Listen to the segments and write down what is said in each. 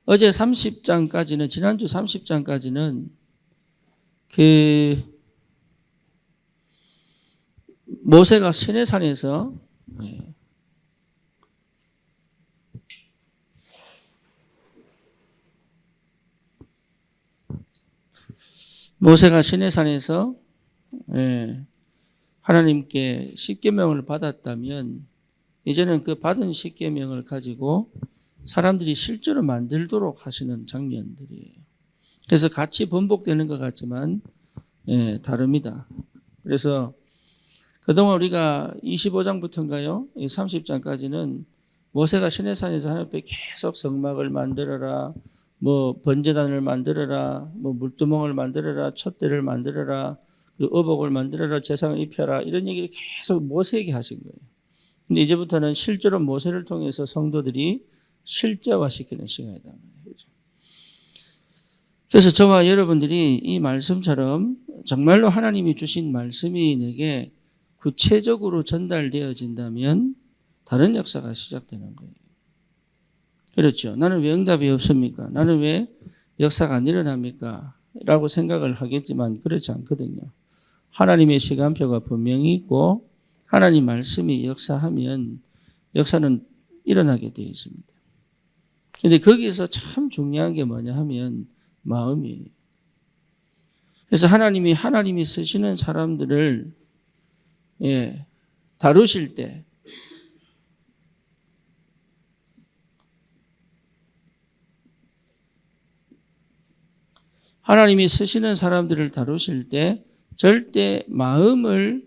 어제 30장까지는, 지난주 30장까지는 모세가 시내산에서 하나님께 십계명을 받았다면 이제는 그 받은 십계명을 가지고 사람들이 실제로 만들도록 하시는 장면들이에요. 그래서 같이 번복되는 것 같지만 다릅니다. 그래서 그동안 우리가 25장부터인가요? 30장까지는 모세가 시내산에서 하나님 앞에 계속 성막을 만들어라, 뭐 번제단을 만들어라, 뭐 물두멍을 만들어라, 촛대를 만들어라, 그리고 의복을 만들어라, 제상을 입혀라, 이런 얘기를 계속 모세에게 하신 거예요. 근데 이제부터는 실제로 모세를 통해서 성도들이 실제화시키는 시간이다. 그래서 저와 여러분들이 이 말씀처럼 정말로 하나님이 주신 말씀이 내게 구체적으로 전달되어진다면 다른 역사가 시작되는 거예요. 그렇죠. 나는 왜 응답이 없습니까? 나는 왜 역사가 안 일어납니까? 라고 생각을 하겠지만 그렇지 않거든요. 하나님의 시간표가 분명히 있고 하나님 말씀이 역사하면 역사는 일어나게 되어 있습니다. 그런데 거기에서 참 중요한 게 뭐냐 하면 마음이에요. 그래서 하나님이 쓰시는 사람들을 다루실 때 하나님이 쓰시는 사람들을 다루실 때 절대 마음에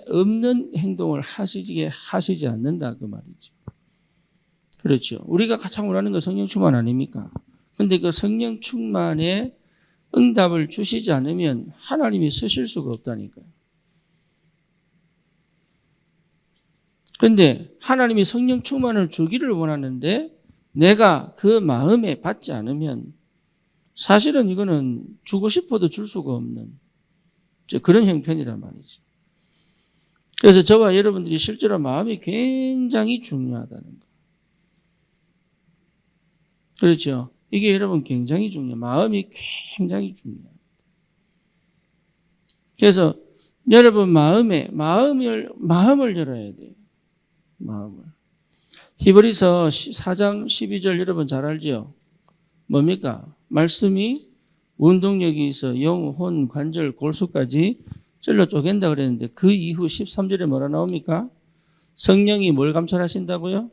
없는 행동을 하시지 않는다 그 말이죠. 그렇죠. 우리가 가장 원하는 건 성령 충만 아닙니까? 근데 그 성령 충만에 응답을 주시지 않으면 하나님이 쓰실 수가 없다니까요. 근데 하나님이 성령 충만을 주기를 원하는데 내가 그 마음에 받지 않으면 사실은 이거는 주고 싶어도 줄 수가 없는 그런 형편이란 말이죠. 그래서 저와 여러분들이 실제로 마음이 굉장히 중요하다는 거. 그렇죠. 이게 여러분 굉장히 중요해요. 마음이 굉장히 중요해요. 그래서 여러분 마음을 열어야 돼요. 마음을. 히브리서 4장 12절 여러분 잘 알죠? 뭡니까? 말씀이 운동력이 있어 영, 혼, 관절, 골수까지 찔러 쪼갠다 그랬는데 그 이후 13절에 뭐라 나옵니까? 성령이 뭘 감찰하신다고요?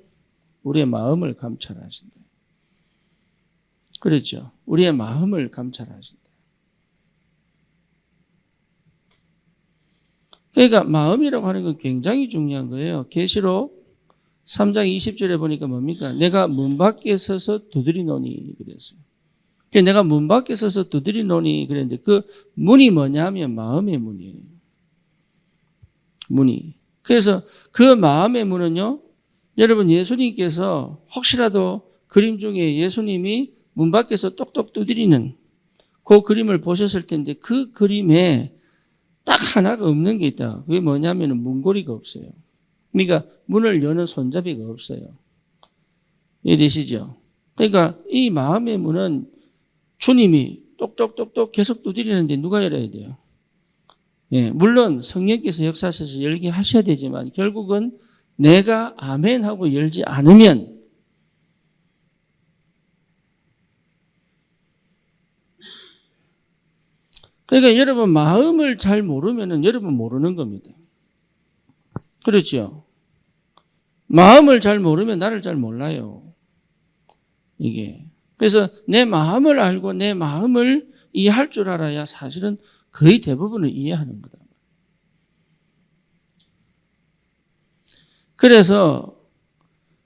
우리의 마음을 감찰하신다. 그렇죠. 우리의 마음을 감찰하신다. 그러니까 마음이라고 하는 건 굉장히 중요한 거예요. 계시록 3장 20절에 보니까 뭡니까? 내가 문 밖에 서서 두드리노니 그랬어요. 내가 문 밖에 서서 두드리노니 그랬는데 그 문이 뭐냐면 마음의 문이에요. 문이. 그래서 그 마음의 문은요. 여러분 예수님께서 혹시라도 그림 중에 예수님이 문 밖에서 똑똑 두드리는 그 그림을 보셨을 텐데 그 그림에 딱 하나가 없는 게 있다. 그게 뭐냐면 문고리가 없어요. 그러니까 문을 여는 손잡이가 없어요. 이해되시죠? 그러니까 이 마음의 문은 주님이 똑똑똑똑 계속 두드리는데 누가 열어야 돼요? 물론 성령께서 역사하셔서 열게 하셔야 되지만 결국은 내가 아멘 하고 열지 않으면 그러니까 여러분 마음을 잘 모르면 여러분 모르는 겁니다. 그렇죠? 마음을 잘 모르면 나를 잘 몰라요. 이게. 그래서 내 마음을 알고 내 마음을 이해할 줄 알아야 사실은 거의 대부분을 이해하는 거다. 그래서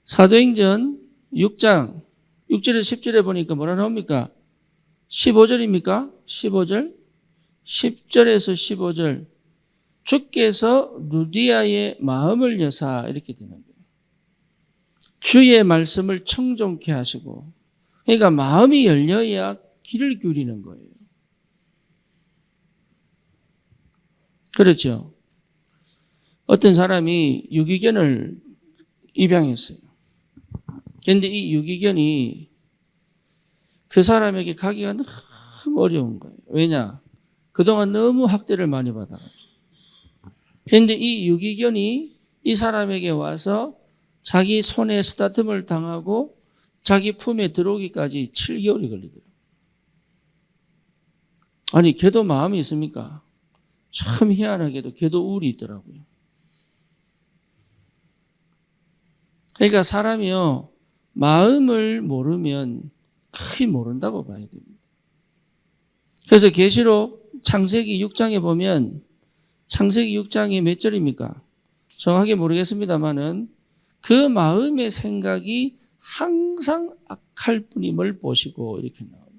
사도행전 6장 6절에서 10절에 보니까 뭐라 나옵니까? 15절입니까? 15절? 10절에서 15절 주께서 루디아의 마음을 여사 이렇게 되는 거예요. 주의 말씀을 청종케 하시고 그러니까 마음이 열려야 귀를 기울이는 거예요. 그렇죠. 어떤 사람이 유기견을 입양했어요. 그런데 이 유기견이 그 사람에게 가기가 너무 어려운 거예요. 왜냐? 그동안 너무 학대를 많이 받아가지고. 그런데 이 유기견이 이 사람에게 와서 자기 손에 쓰다듬을 당하고 자기 품에 들어오기까지 7개월이 걸리더라고요. 아니, 걔도 마음이 있습니까? 참 희한하게도 걔도 우울이 있더라고요. 그러니까 사람이요, 마음을 모르면 거의 모른다고 봐야 됩니다. 그래서 계시록 창세기 6장에 보면 창세기 6장이 몇 절입니까? 정확하게 모르겠습니다만은 그 마음의 생각이 항상 악할 뿐임을 보시고 이렇게 나옵니다.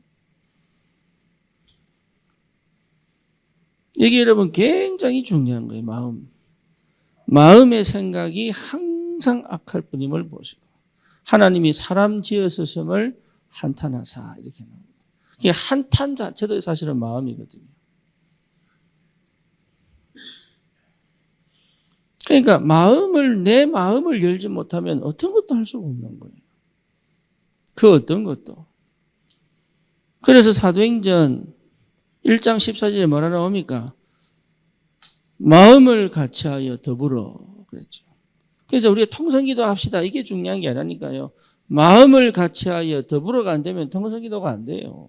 이게 여러분 굉장히 중요한 거예요. 마음의 생각이 항상 악할 뿐임을 보시고 하나님이 사람 지으셨음을 한탄하사 이렇게 나옵니다. 이게 한탄 자체도 사실은 마음이거든요. 그러니까 내 마음을 열지 못하면 어떤 것도 할 수가 없는 거예요. 그 어떤 것도. 그래서 사도행전 1장 14절에 뭐라 나옵니까? 마음을 같이하여 더불어 그랬죠. 그래서 우리가 통성기도 합시다. 이게 중요한 게 아니라니까요. 마음을 같이하여 더불어가 안 되면 통성기도가 안 돼요.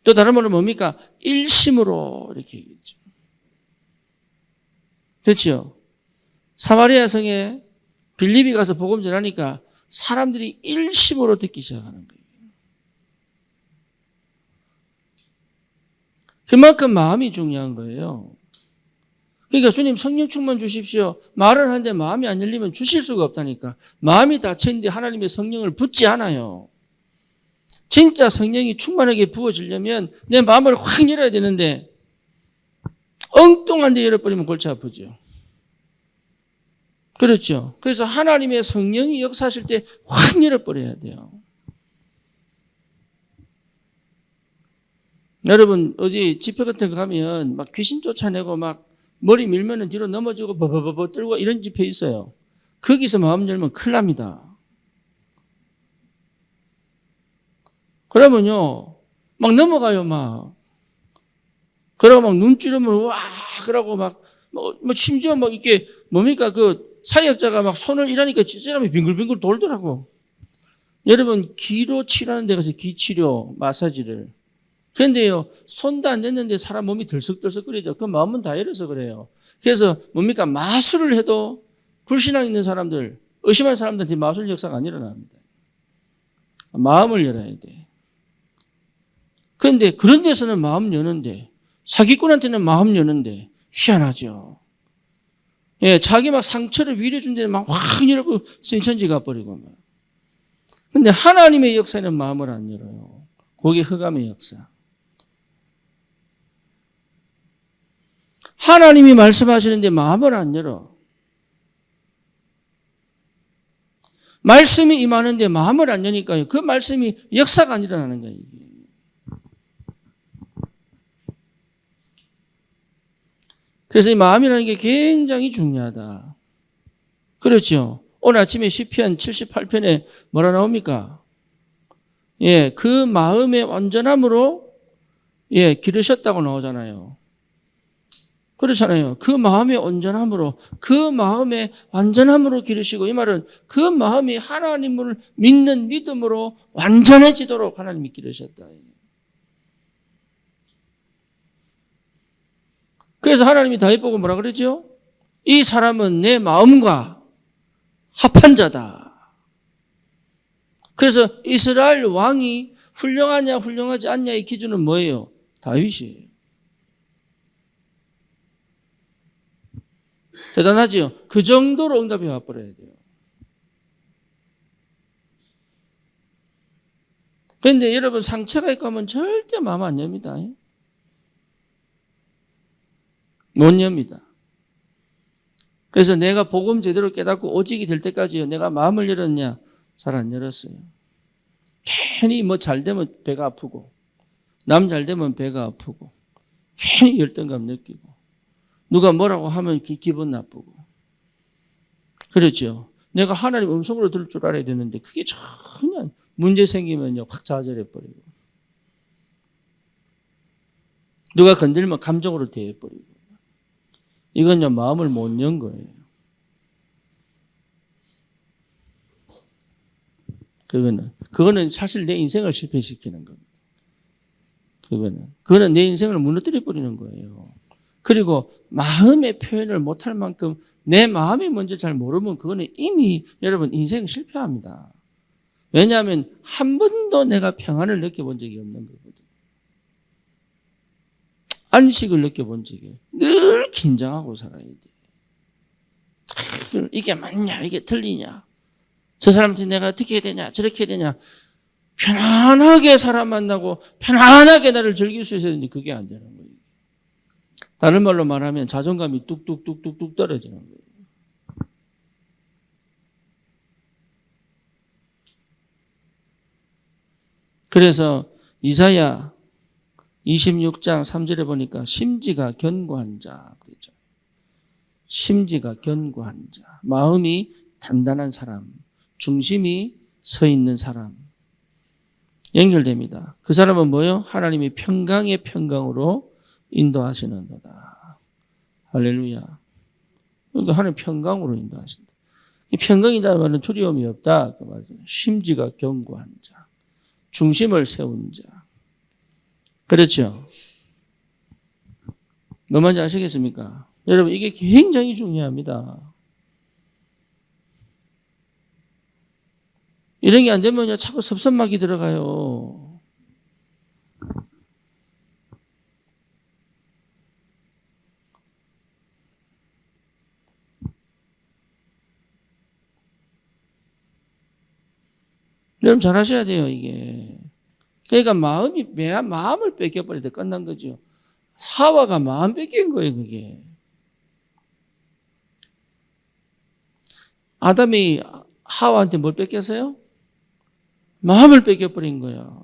또 다른 말로 뭡니까? 일심으로 이렇게 얘기했죠. 그렇죠? 사마리아 성에 빌립이 가서 복음 전하니까 사람들이 일심으로 듣기 시작하는 거예요. 그만큼 마음이 중요한 거예요. 그러니까 주님 성령 충만 주십시오. 말을 하는데 마음이 안 열리면 주실 수가 없다니까. 마음이 닫혀있는데 하나님의 성령을 붓지 않아요. 진짜 성령이 충만하게 부어지려면 내 마음을 확 열어야 되는데 엉뚱한 데 열어버리면 골치 아프죠. 그렇죠. 그래서 하나님의 성령이 역사하실 때 확 열어버려야 돼요. 여러분 어디 집회 같은 거 가면 막 귀신 쫓아내고 막 머리 밀면은 뒤로 넘어지고 버버버버 떨고 이런 집회 있어요. 거기서 마음 열면 큰일 납니다. 그러면요 막 넘어가요 막. 그러고 막 눈찌르면 와 그러고 막 심지어 막 이렇게 뭡니까 그 사역자가 막 손을 이라니까 사람이 빙글빙글 돌더라고. 여러분 기로 치라는 데 가서 기치료 마사지를. 그런데요 손도 안 댔는데 사람 몸이 들썩들썩거리죠. 그 마음은 다 열어서 그래요. 그래서 뭡니까 마술을 해도 불신앙 있는 사람들 의심하는 사람들한테 마술 역사가 안 일어납니다. 마음을 열어야 돼. 그런데 그런 데서는 마음 여는데 사기꾼한테는 마음 여는데 희한하죠. 예, 자기 막 상처를 위로해 준 데는 막 확 열고 신천지 가버리고 막. 근데 하나님의 역사에는 마음을 안 열어요. 그게 흑암의 역사. 하나님이 말씀하시는데 마음을 안 열어. 말씀이 임하는데 마음을 안 여니까요. 그 말씀이 역사가 안 일어나는 거예요. 이게. 그래서 이 마음이라는 게 굉장히 중요하다. 그렇죠. 오늘 아침에 시편 78편에 뭐라 나옵니까? 예, 그 마음의 온전함으로 예, 기르셨다고 나오잖아요. 그렇잖아요. 그 마음의 온전함으로, 그 마음의 완전함으로 기르시고, 이 말은 그 마음이 하나님을 믿는 믿음으로 완전해지도록 하나님이 기르셨다. 그래서 하나님이 다윗 보고 뭐라 그러죠? 이 사람은 내 마음과 합한 자다. 그래서 이스라엘 왕이 훌륭하냐 훌륭하지 않냐의 기준은 뭐예요? 다윗이에요. 대단하지요? 그 정도로 응답이 와버려야 돼요. 그런데 여러분 상처가 있고 하면 절대 마음 안 엽니다. 못 엽니다. 그래서 내가 복음 제대로 깨닫고 오직이 될 때까지요. 내가 마음을 열었냐? 잘 안 열었어요. 괜히 뭐 잘 되면 배가 아프고 남 잘 되면 배가 아프고 괜히 열등감 느끼고 누가 뭐라고 하면 기분 나쁘고. 그렇죠. 내가 하나님 음성으로 들을 줄 알아야 되는데 그게 전혀 문제 생기면요 확 좌절해버리고. 누가 건들면 감정으로 대해버리고. 이건요 마음을 못 연 거예요. 그거는 사실 내 인생을 실패시키는 겁니다. 그거는 내 인생을 무너뜨려 버리는 거예요. 그리고 마음의 표현을 못할 만큼 내 마음이 뭔지 잘 모르면 그거는 이미 여러분 인생 실패합니다. 왜냐하면 한 번도 내가 평안을 느껴본 적이 없는 거거든요. 안식을 느껴본 적이 늘 긴장하고 살아야 돼. 이게 맞냐? 이게 틀리냐? 저 사람한테 내가 어떻게 해야 되냐? 저렇게 해야 되냐? 편안하게 사람 만나고 편안하게 나를 즐길 수 있어야 되는데 그게 안 되는 거예요. 다른 말로 말하면 자존감이 뚝뚝뚝뚝뚝 떨어지는 거예요. 그래서 이사야 26장 3절에 보니까 심지가 견고한 자 그러죠. 심지가 견고한 자, 마음이 단단한 사람, 중심이 서 있는 사람 연결됩니다. 그 사람은 뭐요? 하나님이 평강의 평강으로 인도하시는도다. 할렐루야. 그러니까 하나님 평강으로 인도하신다. 이 평강이라는 말은 두려움이 없다. 그 말이죠. 심지가 견고한 자, 중심을 세운 자. 그렇죠? 뭐 말인지 아시겠습니까? 여러분 이게 굉장히 중요합니다. 이런 게 안 되면요 자꾸 섭섭막이 들어가요. 여러분 잘 하셔야 돼요 이게. 그러니까 마음을 뺏겨버릴 때 끝난 거죠. 하와가 마음 뺏긴 거예요 그게. 아담이 하와한테 뭘 뺏겼어요? 마음을 뺏겨버린 거야.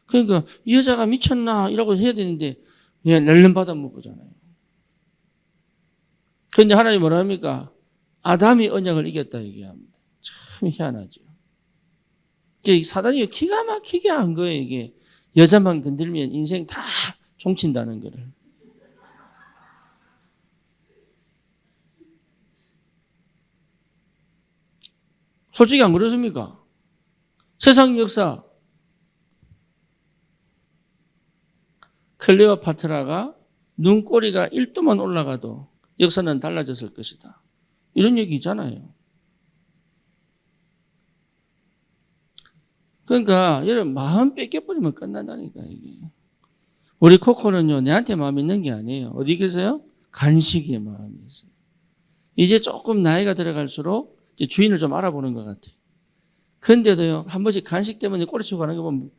그러니까 이 여자가 미쳤나 이라고 해야 되는데 그냥 낼름 받아 먹잖아요. 그런데 하나님 뭐라 합니까? 아담이 언약을 이겼다 얘기합니다. 참 희한하죠. 사단이 기가 막히게 한 거예요 이게. 여자만 건들면 인생 다 종친다는 거를. 솔직히 안 그렇습니까? 세상 역사 클레오파트라가 눈꼬리가 1도만 올라가도 역사는 달라졌을 것이다. 이런 얘기 있잖아요. 그러니까 여러분 마음 뺏겨버리면 끝난다니까 이게. 우리 코코는요 내한테 마음 있는 게 아니에요. 어디 계세요? 간식에 마음이 있어요. 이제 조금 나이가 들어갈수록 이제 주인을 좀 알아보는 것 같아요. 그런데도요 한 번씩 간식 때문에 꼬리치고 가는 거 보면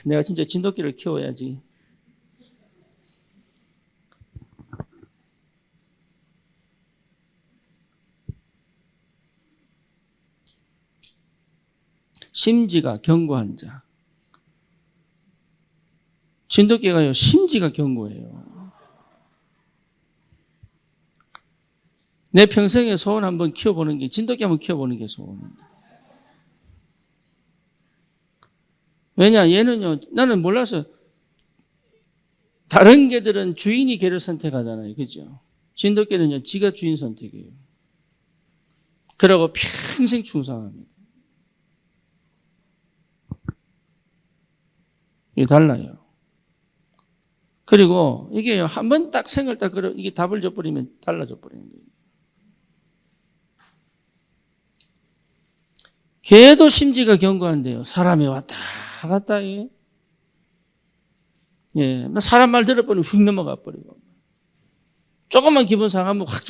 내가 진짜 진돗개를 키워야지. 심지가 견고한 자. 진돗개가요 심지가 견고해요. 내 평생에 소원 한번 키워보는 게 진돗개 한번 키워보는 게 소원입니다. 왜냐 얘는요 나는 몰라서 다른 개들은 주인이 개를 선택하잖아요. 그죠? 진돗개는요 지가 주인 선택이에요. 그러고 평생 충성합니다. 이게 달라요. 그리고 이게 한 번 딱 생을 딱 그러 이게 답을 줘버리면 달라져 버리는 거예요. 개도 심지가 견고한데요. 사람이 왔다 갔다 해. 예, 사람 말 들어버리면 휙 넘어가 버리고. 조금만 기분 상하면 확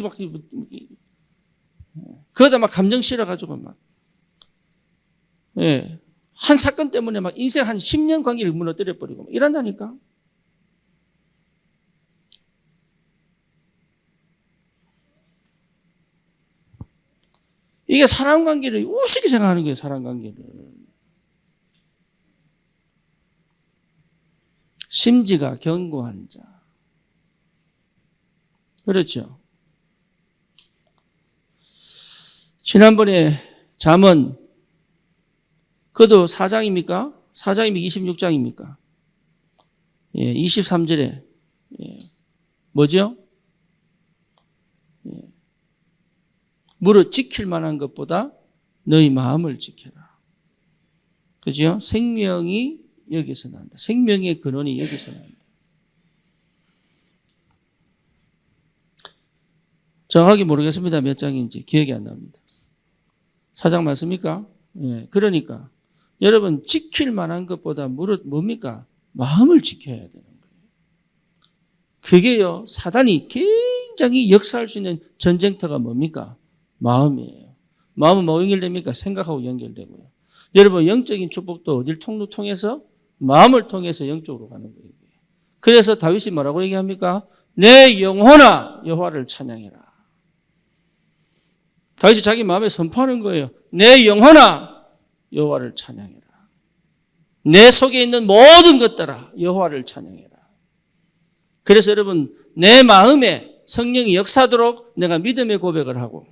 그러다 막 감정 실어가지고 막. 예. 한 사건 때문에 막 인생 한 10년 관계를 무너뜨려 버리고 이런다니까. 이게 사람 관계를 우습게 생각하는 거예요, 사람 관계를. 심지가 견고한 자. 그렇죠. 지난번에 잠언, 그도 4장입니까? 4장입니까? 26장입니까? 예, 23절에, 예, 뭐죠? 예, 무릇 지킬 만한 것보다 너희 마음을 지켜라. 그죠? 생명이 여기서 난다. 생명의 근원이 여기서 난다. 정확하게 모르겠습니다. 몇 장인지 기억이 안 납니다. 4장 맞습니까? 예, 그러니까 여러분 지킬 만한 것보다 무릇 뭡니까? 마음을 지켜야 되는 거예요. 그게요, 사단이 굉장히 역사할 수 있는 전쟁터가 뭡니까? 마음이에요. 마음은 뭐 연결됩니까? 생각하고 연결되고요. 여러분 영적인 축복도 어딜 통해서? 마음을 통해서 영적으로 가는 거예요. 그래서 다윗이 뭐라고 얘기합니까? 내 영혼아 여호와를 찬양해라. 다윗이 자기 마음에 선포하는 거예요. 내 영혼아 여호와를 찬양해라. 내 속에 있는 모든 것들아 여호와를 찬양해라. 그래서 여러분 내 마음에 성령이 역사하도록 내가 믿음의 고백을 하고,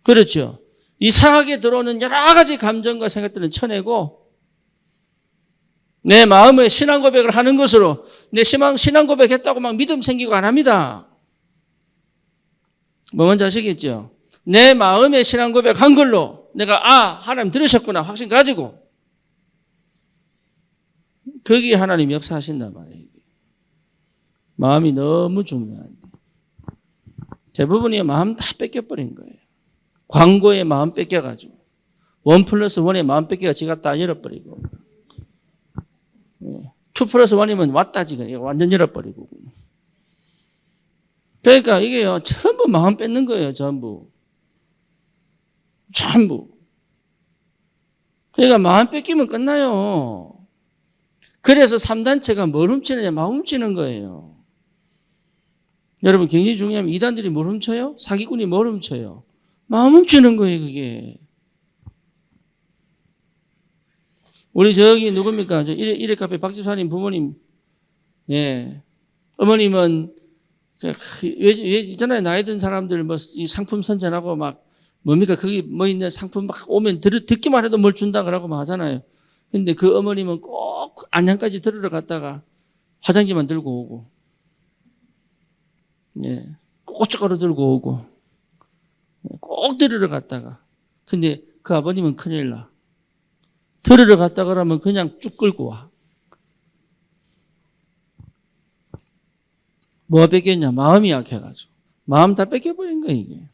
그렇죠. 이상하게 들어오는 여러 가지 감정과 생각들은 쳐내고 내 마음에 신앙 고백을 하는 것으로 내 신앙 고백했다고 막 믿음 생기고 안 합니다. 뭐 뭔지 아시겠죠? 내 마음에 신앙 고백한 걸로 내가 하나님 들으셨구나 확신 가지고 거기에 하나님 역사하신단 말이에요. 마음이 너무 중요한데 대부분이 마음 다 뺏겨버린 거예요. 광고에 마음 뺏겨가지고 1+1의 마음 뺏겨가 지갑 다 열어버리고 2+1이면 왔다 지금 완전 열어버리고. 그러니까 이게요 전부 마음 뺏는 거예요. 전부. 그러니까 마음 뺏기면 끝나요. 그래서 3단체가 뭘 훔치느냐? 마음 훔치는 거예요. 여러분 굉장히 중요하면 이단들이 뭘 훔쳐요? 사기꾼이 뭘 훔쳐요? 마음 훔치는 거예요. 그게. 우리 저기 누굽니까? 이래카페 박집사님 부모님, 예, 어머님은 예전에 나이 든 사람들 뭐 상품 선전하고 막 뭡니까? 거기 뭐 있는 상품 막 오면 듣기만 해도 뭘 준다 그러고 막 하잖아요. 근데 그 어머님은 꼭 안양까지 들으러 갔다가 화장지만 들고 오고, 예, 고춧가루 들고 오고, 꼭 들으러 갔다가. 근데 그 아버님은 큰일 나. 들으러 갔다 그러면 그냥 쭉 끌고 와. 뭐가 뺏겼냐? 마음이 약해가지고. 마음 다 뺏겨버린 거예요, 이게.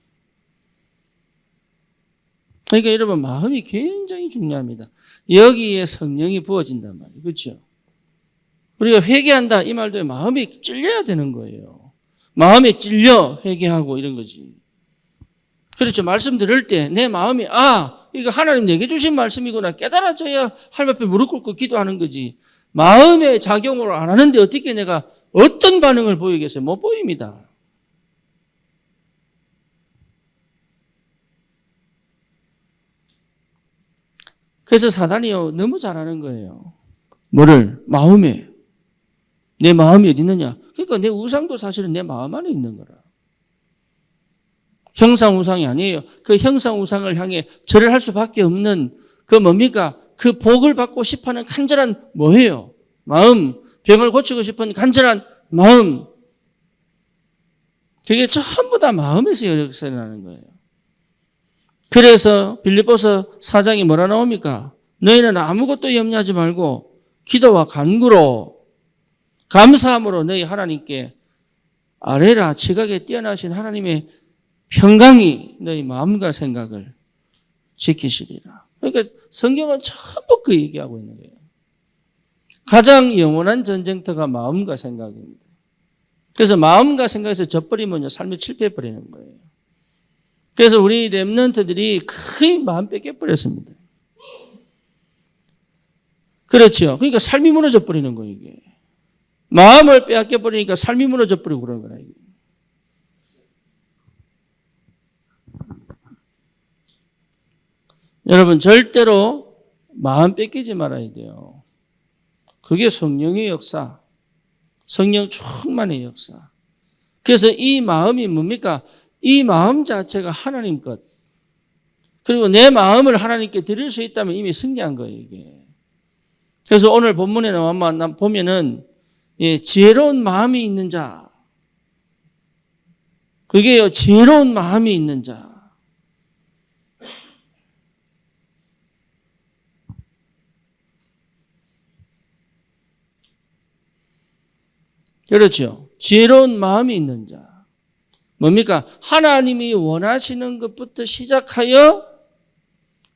그러니까 여러분, 마음이 굉장히 중요합니다. 여기에 성령이 부어진단 말이에요. 그렇죠? 우리가 회개한다, 이 말도 마음이 찔려야 되는 거예요. 마음에 찔려 회개하고 이런 거지. 그렇죠. 말씀 들을 때 내 마음이 이거 하나님 내게 주신 말씀이구나 깨달아져야 하나님 앞에 무릎 꿇고 기도하는 거지. 마음의 작용을 안 하는데 어떻게 내가 어떤 반응을 보이겠어요? 못 보입니다. 그래서 사단이요 너무 잘하는 거예요. 뭐를? 마음에. 내 마음이 어디 있느냐? 그러니까 내 우상도 사실은 내 마음 안에 있는 거라. 형상 우상이 아니에요. 그 형상 우상을 향해 절을 할 수밖에 없는 그 뭡니까? 그 복을 받고 싶어하는 간절한 뭐예요? 마음. 병을 고치고 싶은 간절한 마음. 그게 전부 다 마음에서 역사나는 거예요. 그래서 빌립보서 4장이 뭐라 나옵니까? 너희는 아무것도 염려하지 말고 기도와 간구로 감사함으로 너희 하나님께 아뢰라. 지각에 뛰어나신 하나님의 평강이 너희 마음과 생각을 지키시리라. 그러니까 성경은 전부 그 얘기하고 있는 거예요. 가장 영원한 전쟁터가 마음과 생각입니다. 그래서 마음과 생각에서 져버리면 삶이 실패해버리는 거예요. 그래서 우리 렘넌트들이 거의 마음 뺏겨버렸습니다. 그렇죠. 그러니까 삶이 무너져버리는 거예요, 이게. 마음을 빼앗겨버리니까 삶이 무너져버리고 그러는 거예요. 여러분 절대로 마음 뺏기지 말아야 돼요. 그게 성령의 역사. 성령 충만의 역사. 그래서 이 마음이 뭡니까? 이 마음 자체가 하나님 것. 그리고 내 마음을 하나님께 드릴 수 있다면 이미 승리한 거예요, 이게. 그래서 오늘 본문에 보면은, 지혜로운 마음이 있는 자. 그게요, 지혜로운 마음이 있는 자. 그렇죠. 지혜로운 마음이 있는 자. 뭡니까? 하나님이 원하시는 것부터 시작하여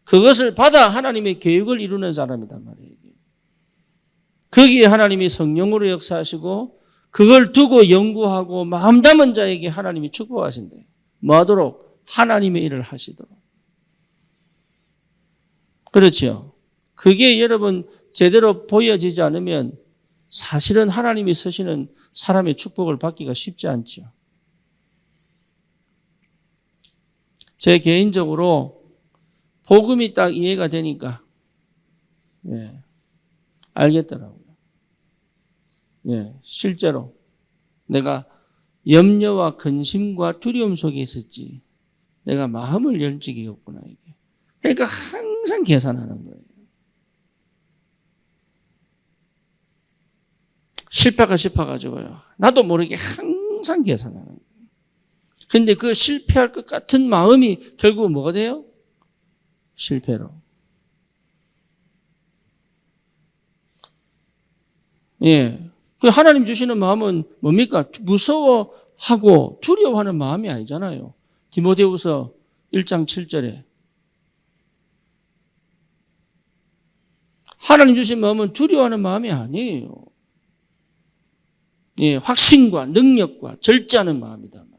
그것을 받아 하나님의 계획을 이루는 사람이단 말이에요. 거기에 하나님이 성령으로 역사하시고 그걸 두고 연구하고 마음 담은 자에게 하나님이 축복하신대. 뭐 하도록? 하나님의 일을 하시도록. 그렇죠. 그게 여러분 제대로 보여지지 않으면 사실은 하나님이 쓰시는 사람의 축복을 받기가 쉽지 않죠. 제 개인적으로 복음이 딱 이해가 되니까 알겠더라고요. 실제로 내가 염려와 근심과 두려움 속에 있었지 내가 마음을 열 적이 없구나 이게. 그러니까 항상 계산하는 거예요. 실패가 싶어가지고요. 나도 모르게 항상 계산하는 거예요. 근데 그 실패할 것 같은 마음이 결국 뭐가 돼요? 실패로. 그 하나님 주시는 마음은 뭡니까? 무서워하고 두려워하는 마음이 아니잖아요. 디모데후서 1장 7절에. 하나님 주신 마음은 두려워하는 마음이 아니에요. 확신과 능력과 절제하는 마음이다 말이에요.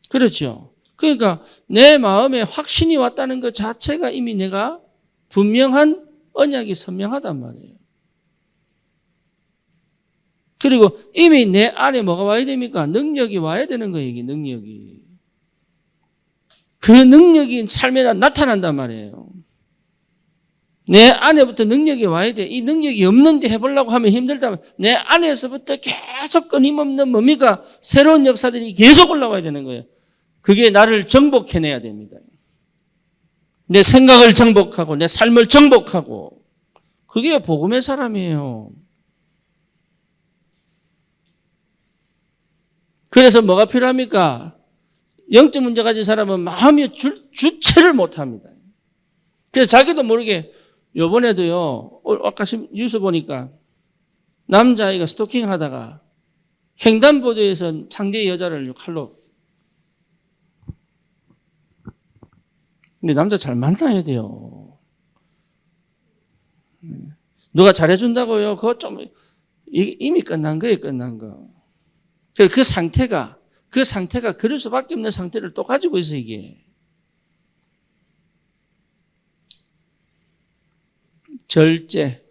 그렇죠. 그러니까 내 마음에 확신이 왔다는 것 자체가 이미 내가 분명한 언약이 선명하단 말이에요. 그리고 이미 내 안에 뭐가 와야 됩니까? 능력이 와야 되는 거예요, 이게 능력이. 그 능력이 삶에 나타난단 말이에요. 내 안에부터 능력이 와야 돼. 이 능력이 없는데 해보려고 하면 힘들다면 내 안에서부터 계속 끊임없는 뭡니까? 새로운 역사들이 계속 올라와야 되는 거예요. 그게 나를 정복해내야 됩니다. 내 생각을 정복하고 내 삶을 정복하고 그게 복음의 사람이에요. 그래서 뭐가 필요합니까? 영적 문제 가진 사람은 마음이 주체를 못합니다. 그래서 자기도 모르게 요번에도요, 아까 뉴스 보니까 남자아이가 스토킹 하다가 횡단보도에서 상대 여자를 칼로. 근데 남자 잘 만나야 돼요. 누가 잘해준다고요? 그거 좀, 이미 끝난 거예요, 끝난 거. 그 상태가 그럴 수밖에 없는 상태를 또 가지고 있어, 이게. 절제.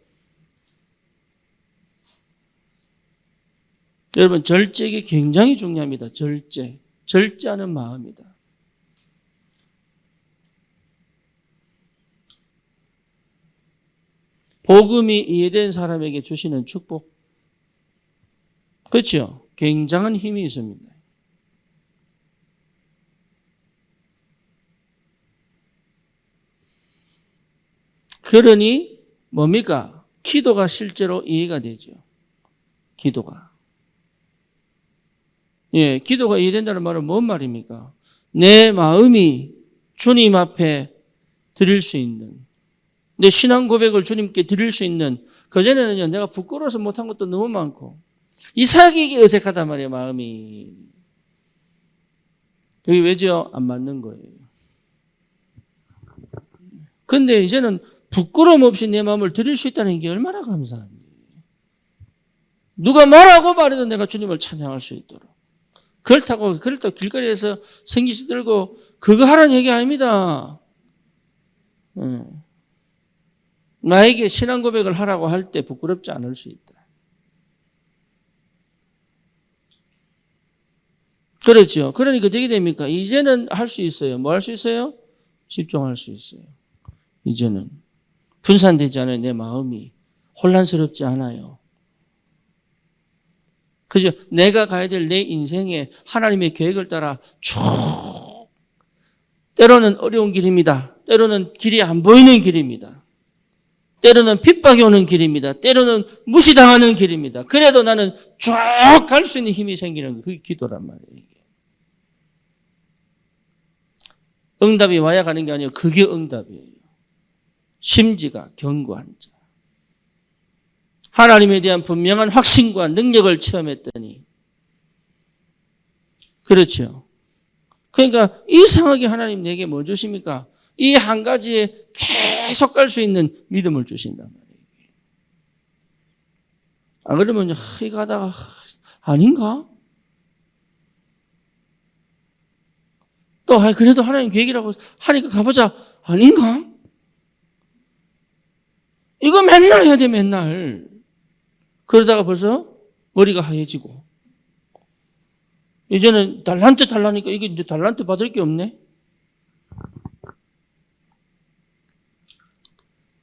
여러분, 절제가 굉장히 중요합니다. 절제. 절제하는 마음이다. 복음이 이해된 사람에게 주시는 축복. 그렇죠? 굉장한 힘이 있습니다. 그러니 뭡니까? 기도가 실제로 이해가 되죠. 기도가. 기도가 이해된다는 말은 뭔 말입니까? 내 마음이 주님 앞에 드릴 수 있는, 내 신앙 고백을 주님께 드릴 수 있는, 그전에는요, 내가 부끄러워서 못한 것도 너무 많고, 이상하게 이게 어색하단 말이에요, 마음이. 그게 왜죠? 안 맞는 거예요. 근데 이제는 부끄러움 없이 내 마음을 드릴 수 있다는 게 얼마나 감사한지. 누가 뭐라고 말해도 내가 주님을 찬양할 수 있도록. 그렇다고 길거리에서 생기시 들고 그거 하라는 얘기 아닙니다. 나에게 신앙 고백을 하라고 할 때 부끄럽지 않을 수 있다. 그렇죠. 그러니까 되게 됩니까? 이제는 할 수 있어요. 뭐 할 수 있어요? 집중할 수 있어요. 이제는 분산되지 않아요. 내 마음이 혼란스럽지 않아요. 그죠? 내가 가야 될 내 인생에 하나님의 계획을 따라 쭉 때로는 어려운 길입니다. 때로는 길이 안 보이는 길입니다. 때로는 핍박이 오는 길입니다. 때로는 무시당하는 길입니다. 그래도 나는 쭉 갈 수 있는 힘이 생기는 거. 그게 기도란 말이에요. 이게. 응답이 와야 가는 게 아니에요. 그게 응답이에요. 심지가 견고한 자. 하나님에 대한 분명한 확신과 능력을 체험했더니 그렇죠. 그러니까 이상하게 하나님 내게 뭐 주십니까? 이 한 가지에 계속 갈 수 있는 믿음을 주신단 말이에요. 안 그러면 이거 하다가 아닌가? 또 그래도 하나님 계획이라고 하니까 가보자. 아닌가? 이거 맨날 해야 돼 맨날. 그러다가 벌써 머리가 하얘지고 이제는 달란트 달라니까 이게 이제 달란트 받을 게 없네.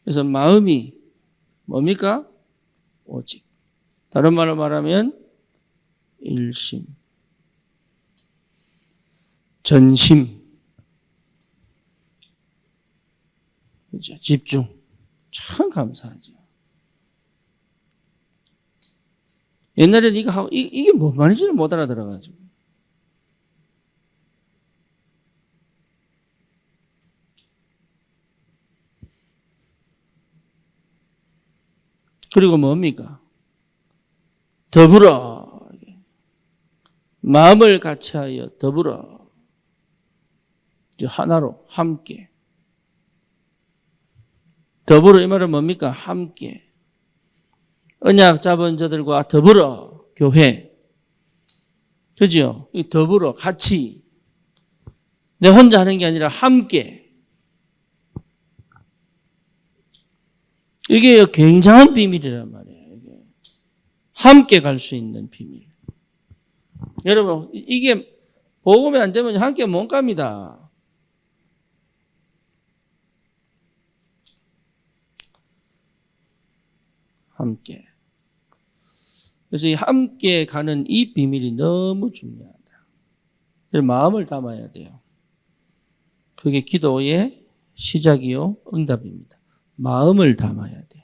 그래서 마음이 뭡니까? 오직. 다른 말로 말하면 일심, 전심, 그렇죠? 집중. 참 감사하죠. 옛날에는 이거 하고 이게 뭐 말인지를 못 알아들어가지고. 그리고 뭡니까? 더불어 마음을 같이하여 더불어 하나로 함께. 더불어 이 말은 뭡니까? 함께. 언약 잡은 자들과 더불어 교회. 그죠? 더불어 같이. 내 혼자 하는 게 아니라 함께. 이게 굉장한 비밀이란 말이에요. 함께 갈 수 있는 비밀. 여러분, 이게 복음이 안 되면 함께 못 갑니다. 함께. 그래서 이 함께 가는 이 비밀이 너무 중요하다. 마음을 담아야 돼요. 그게 기도의 시작이요, 응답입니다. 마음을 담아야 돼요.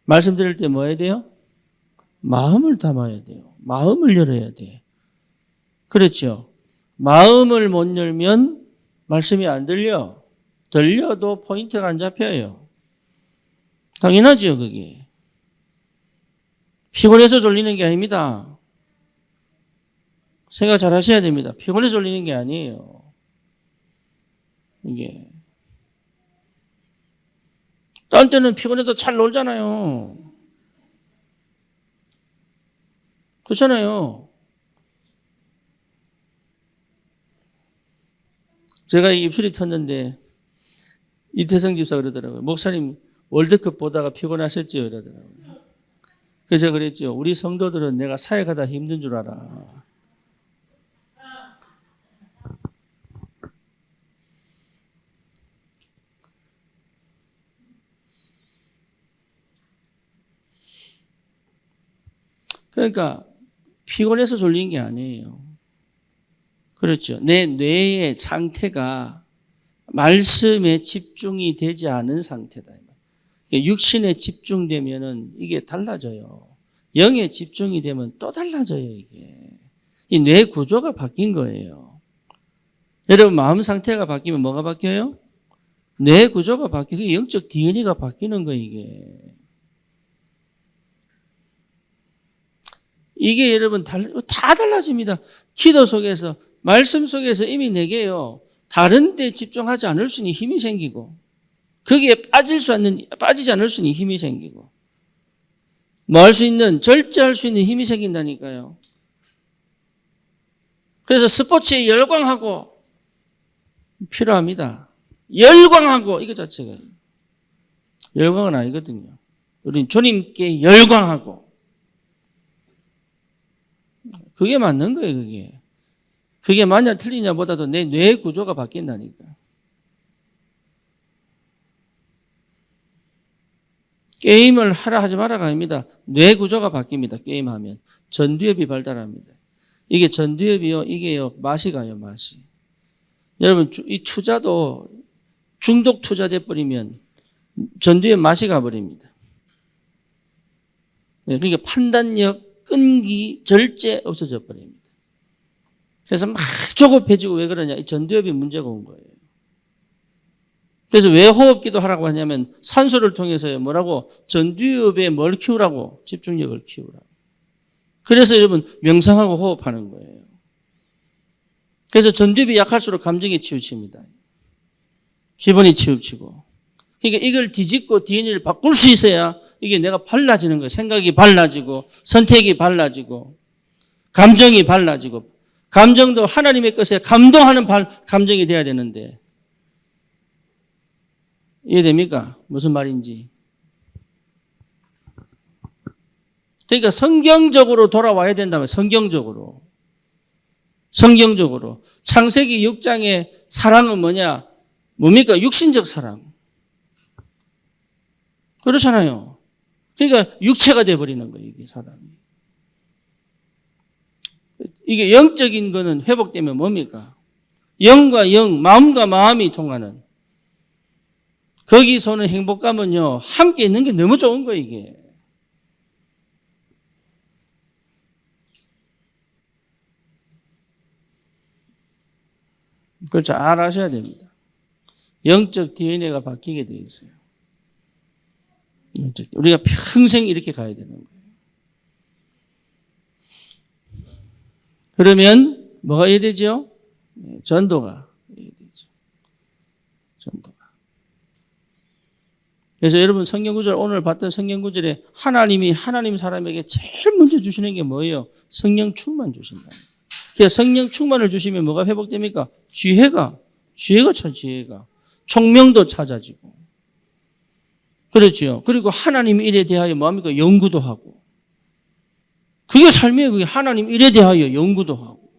말씀드릴 때 뭐 해야 돼요? 마음을 담아야 돼요. 마음을 열어야 돼요. 그렇죠. 마음을 못 열면 말씀이 안 들려. 들려도 포인트가 안 잡혀요. 당연하죠, 그게. 피곤해서 졸리는 게 아닙니다. 생각 잘 하셔야 됩니다. 피곤해서 졸리는 게 아니에요. 이게. 딴 때는 피곤해도 잘 놀잖아요. 그렇잖아요. 제가 입술이 텄는데 이태성 집사 그러더라고요. 목사님 월드컵 보다가 피곤하셨지요? 이러더라고요. 그래서 제가 그랬죠. 우리 성도들은 내가 사역하다 힘든 줄 알아. 그러니까 피곤해서 졸린 게 아니에요. 그렇죠. 내 뇌의 상태가 말씀에 집중이 되지 않은 상태다. 육신에 집중되면은 이게 달라져요. 영에 집중이 되면 또 달라져요, 이게. 이 뇌 구조가 바뀐 거예요. 여러분, 마음 상태가 바뀌면 뭐가 바뀌어요? 뇌 구조가 바뀌고 영적 DNA가 바뀌는 거예요, 이게. 이게 여러분 다 달라집니다. 기도 속에서, 말씀 속에서 이미 내게요, 다른 데 집중하지 않을 수 있는 힘이 생기고, 거기에 빠지지 않을 수 있는 힘이 생기고, 뭐 할 수 있는, 절제할 수 있는 힘이 생긴다니까요. 그래서 스포츠에 열광하고 필요합니다. 열광하고, 이거 자체가. 열광은 아니거든요. 우린 주님께 열광하고. 그게 맞는 거예요, 그게. 그게 맞냐 틀리냐 보다도 내 뇌 구조가 바뀐다니까. 게임을 하라 하지 마라가 아닙니다. 뇌 구조가 바뀝니다. 게임하면. 전두엽이 발달합니다. 이게 전두엽이요. 이게요. 맛이 가요. 맛이. 여러분 이 투자도 중독 투자돼 버리면 전두엽 맛이 가버립니다. 그러니까 판단력, 끈기, 절제 없어져 버립니다. 그래서 막 조급해지고 왜 그러냐. 이 전두엽이 문제가 온 거예요. 그래서 왜 호흡기도 하라고 하냐면 산소를 통해서 뭐라고? 전두엽에 뭘 키우라고? 집중력을 키우라고. 그래서 여러분 명상하고 호흡하는 거예요. 그래서 전두엽이 약할수록 감정이 치우칩니다. 기분이 치우치고. 그러니까 이걸 뒤집고 DNA를 바꿀 수 있어야 이게 내가 발라지는 거예요. 생각이 발라지고 선택이 발라지고 감정이 발라지고 감정도 하나님의 것에 감동하는 감정이 돼야 되는데 이해됩니까? 무슨 말인지. 그러니까 성경적으로 돌아와야 된다면 성경적으로. 창세기 6장의 사랑은 뭐냐? 뭡니까? 육신적 사랑. 그렇잖아요. 그러니까 육체가 돼버리는 거예요. 이게 사람이. 이게 영적인 거는 회복되면 뭡니까? 영과 영, 마음과 마음이 통하는. 거기서는 행복감은요, 함께 있는 게 너무 좋은 거예요, 이게. 그걸 잘 아셔야 됩니다. 영적 DNA가 바뀌게 되어 있어요. 우리가 평생 이렇게 가야 되는 거예요. 그러면 뭐가 이해되죠? 전도가 이해되죠. 전도가. 그래서 여러분 성경구절 오늘 봤던 성경구절에 하나님 사람에게 제일 먼저 주시는 게 뭐예요? 성령 충만 주신다. 그래서 성령 충만을 주시면 뭐가 회복됩니까? 지혜가 총명도 찾아지고. 그렇죠. 그리고 하나님 일에 대하여 뭐합니까? 연구도 하고. 그게 삶이에요. 그게 하나님 일에 대하여 연구도 하고.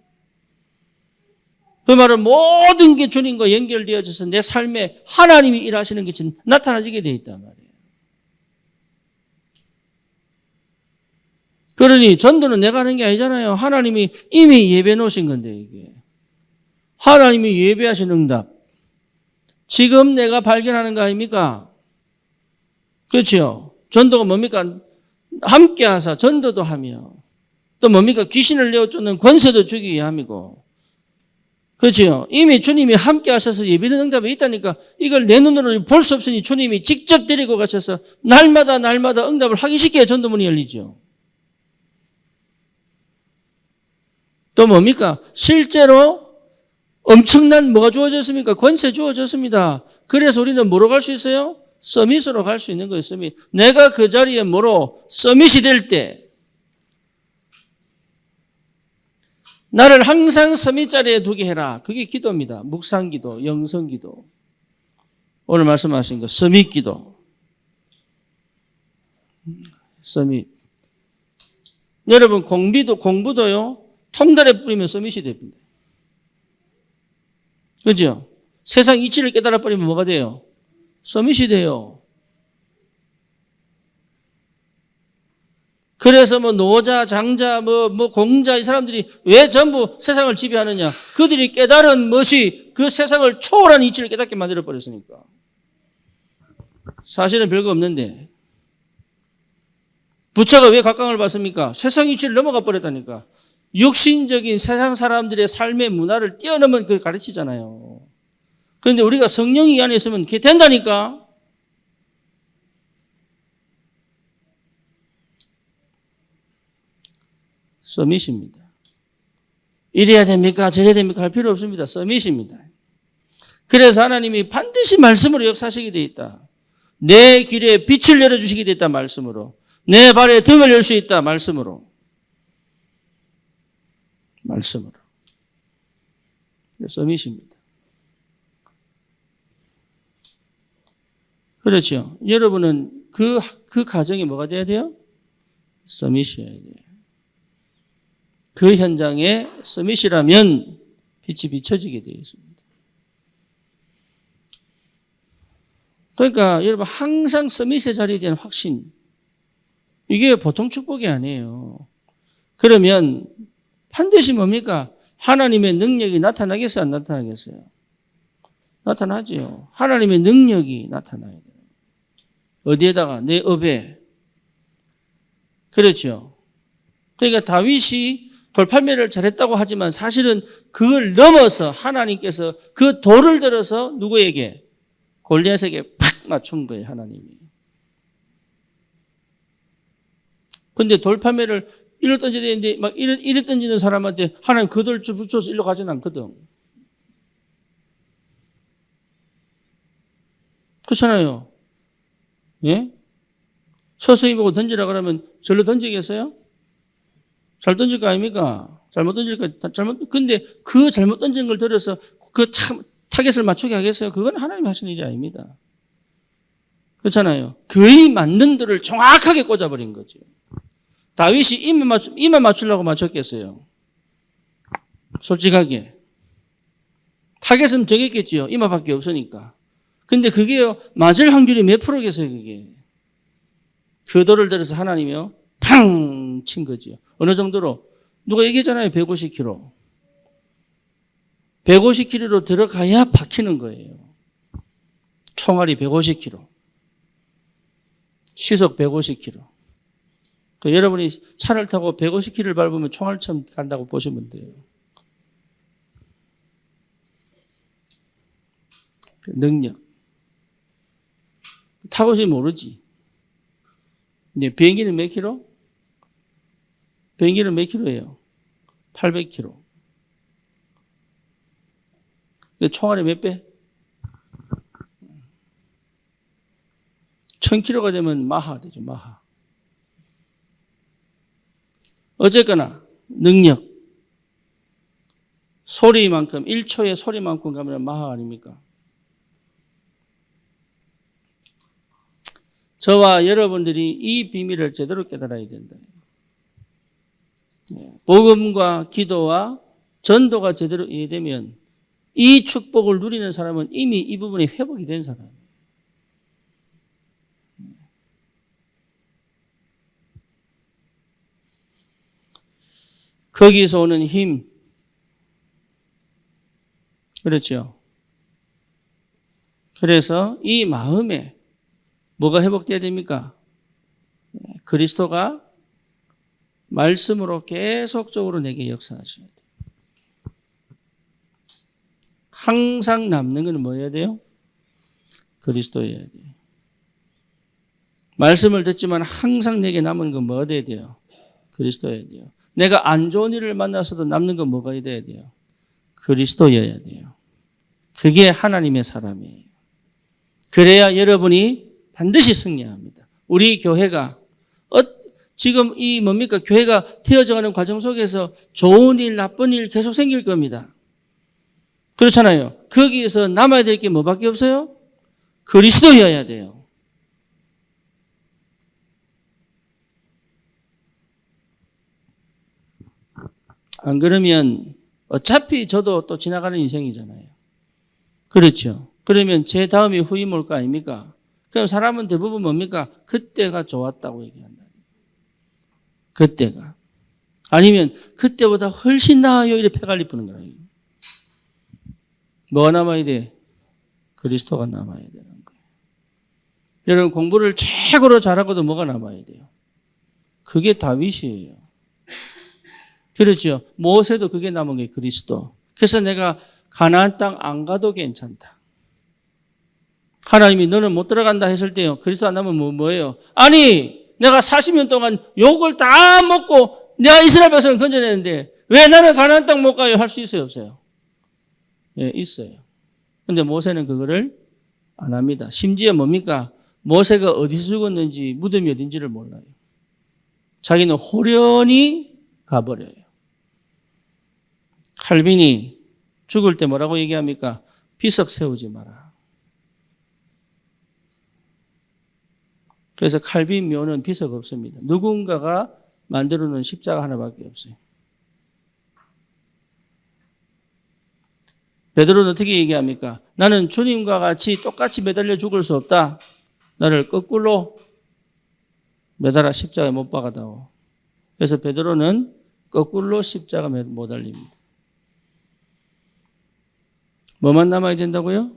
그 말은 모든 게 주님과 연결되어져서 내 삶에 하나님이 일하시는 것이 나타나지게 되어 있단 말이에요. 그러니 전도는 내가 하는 게 아니잖아요. 하나님이 이미 예배해 놓으신 건데 이게. 하나님이 예배하신 응답. 지금 내가 발견하는 거 아닙니까? 그렇죠. 전도가 뭡니까? 함께 하사 전도도 하며 또 뭡니까? 귀신을 내어쫓는 권세도 주기 위함이고. 그렇죠. 이미 주님이 함께 하셔서 예비된 응답이 있다니까 이걸 내 눈으로 볼 수 없으니 주님이 직접 데리고 가셔서 날마다 응답을 하기 쉽게 전도문이 열리죠. 또 뭡니까? 실제로 엄청난 뭐가 주어졌습니까? 권세 주어졌습니다. 그래서 우리는 뭐로 갈 수 있어요? 서밋으로 갈 수 있는 거예요. 서밋. 내가 그 자리에 뭐로 서밋이 될 때 나를 항상 서밋 자리에 두게 해라. 그게 기도입니다. 묵상기도, 영성기도. 오늘 말씀하신 거 서밋 기도. 서밋. 여러분 공부도요. 통달에 뿌리면 서밋이 됩니다. 그죠? 세상 이치를 깨달아 버리면 뭐가 돼요? 서밋이 돼요. 그래서 뭐 노자, 장자, 뭐 공자 이 사람들이 왜 전부 세상을 지배하느냐? 그들이 깨달은 것이 그 세상을 초월한 이치를 깨닫게 만들어 버렸으니까. 사실은 별거 없는데 부처가 왜 각광을 받습니까? 세상 이치를 넘어가 버렸다니까. 육신적인 세상 사람들의 삶의 문화를 뛰어넘은 그걸 가르치잖아요. 그런데 우리가 성령이 이 안에 있으면 그게 된다니까. 서밋입니다. 이래야 됩니까? 저래야 됩니까? 할 필요 없습니다. 서밋입니다. 그래서 하나님이 반드시 말씀으로 역사하시게 되어 있다. 내 길에 빛을 열어주시게 되어 있다. 말씀으로. 내 발에 등을 열 수 있다. 말씀으로. 서밋입니다. 그렇죠. 여러분은 그 가정이 뭐가 돼야 돼요? 서밋이어야 돼요. 그 현장에 서밋이라면 빛이 비춰지게 되어 있습니다. 그러니까 여러분 항상 서밋의 자리에 대한 확신. 이게 보통 축복이 아니에요. 그러면 반드시 뭡니까? 하나님의 능력이 나타나겠어요? 안 나타나겠어요? 나타나지요. 하나님의 능력이 나타나야 돼요. 어디에다가? 내 업에. 그렇죠. 그러니까 다윗이 돌팔매를 잘했다고 하지만 사실은 그걸 넘어서 하나님께서 그 돌을 들어서 누구에게? 골리앗에게 팍 맞춘 거예요, 하나님이. 근데 돌팔매를 이리 던져야 되는데 막 이리 던지는 사람한테 하나님 그 돌 붙여서 일로 가지는 않거든. 그렇잖아요. 예? 서서히 보고 던지라 그러면 절로 던지겠어요? 잘 던질 거 아닙니까? 잘못 던질 거, 근데 그 잘못 던진 걸 들어서 그 타겟을 맞추게 하겠어요? 그건 하나님이 하시는 일이 아닙니다. 그렇잖아요. 그의 맞는 돌을 정확하게 꽂아버린 거죠. 다윗이 이만 맞추려고 맞췄겠어요? 솔직하게. 타겟은 정했겠지요. 이마밖에 없으니까. 근데 그게요, 맞을 확률이 몇 프로겠어요, 그게. 그 돌을 들어서 하나님이요, 팡! 친 거지요. 어느 정도로? 누가 얘기했잖아요, 150km. 150km로 들어가야 박히는 거예요. 총알이 150km. 시속 150km. 그 여러분이 차를 타고 150km를 밟으면 총알처럼 간다고 보시면 돼요. 능력. 타고서 모르지. 근데 비행기는 몇 킬로? 비행기는 몇 킬로예요? 800km. 근데 총알이 몇 배? 1000km가 되면 마하 되죠, 마하. 어쨌거나 능력. 소리만큼 1초의 소리만큼 가면 마하 아닙니까? 저와 여러분들이 이 비밀을 제대로 깨달아야 된다. 복음과 기도와 전도가 제대로 이해되면 이 축복을 누리는 사람은 이미 이 부분이 회복이 된 사람이에요. 거기서 오는 힘. 그렇죠. 그래서 이 마음에 뭐가 회복돼야 됩니까? 그리스도가 말씀으로 계속적으로 내게 역사하셔야 돼요. 항상 남는 건 뭐여야 돼요? 그리스도여야 돼요. 말씀을 듣지만 항상 내게 남은 건 뭐가 돼야 돼요? 그리스도여야 돼요. 내가 안 좋은 일을 만나서도 남는 건 뭐가 돼야 돼요? 그리스도여야 돼요. 그게 하나님의 사람이에요. 그래야 여러분이 반드시 승리합니다. 우리 교회가 지금 이 뭡니까? 교회가 되어져가는 과정 속에서 좋은 일, 나쁜 일 계속 생길 겁니다. 그렇잖아요. 거기에서 남아야 될 게 뭐밖에 없어요? 그리스도여야 돼요. 안 그러면 어차피 저도 또 지나가는 인생이잖아요. 그렇죠. 그러면 제 다음이 후임 올 거 아닙니까? 그럼 사람은 대부분 뭡니까? 그때가 좋았다고 얘기한다. 그때가. 아니면 그때보다 훨씬 나아요. 이렇게 패갈리 뿌는 거예요. 뭐가 남아야 돼? 그리스도가 남아야 되는 거예요. 여러분 공부를 최고로 잘하고도 뭐가 남아야 돼요? 그게 다윗이에요. 그렇죠. 모세도 그게 남은 게 그리스도. 그래서 내가 가나안 땅 안 가도 괜찮다. 하나님이 너는 못 들어간다 했을 때요. 그리스도 안 남으면 뭐예요? 아니 내가 40년 동안 욕을 다 먹고 내가 이스라엘 백성을 건져내는데 왜 나는 가나안 땅 못 가요? 할 수 있어요? 없어요? 예, 있어요. 근데 모세는 그거를 안 합니다. 심지어 뭡니까? 모세가 어디서 죽었는지 무덤이 어딘지를 몰라요. 자기는 호련히 가버려요. 칼빈이 죽을 때 뭐라고 얘기합니까? 비석 세우지 마라. 그래서 칼빈 묘는 비석 없습니다. 누군가가 만들어 놓은 십자가 하나밖에 없어요. 베드로는 어떻게 얘기합니까? 나는 주님과 같이 똑같이 매달려 죽을 수 없다. 나를 거꾸로 매달아 십자가에 못 박아다오. 그래서 베드로는 거꾸로 십자가에 못 달립니다. 뭐만 남아야 된다고요?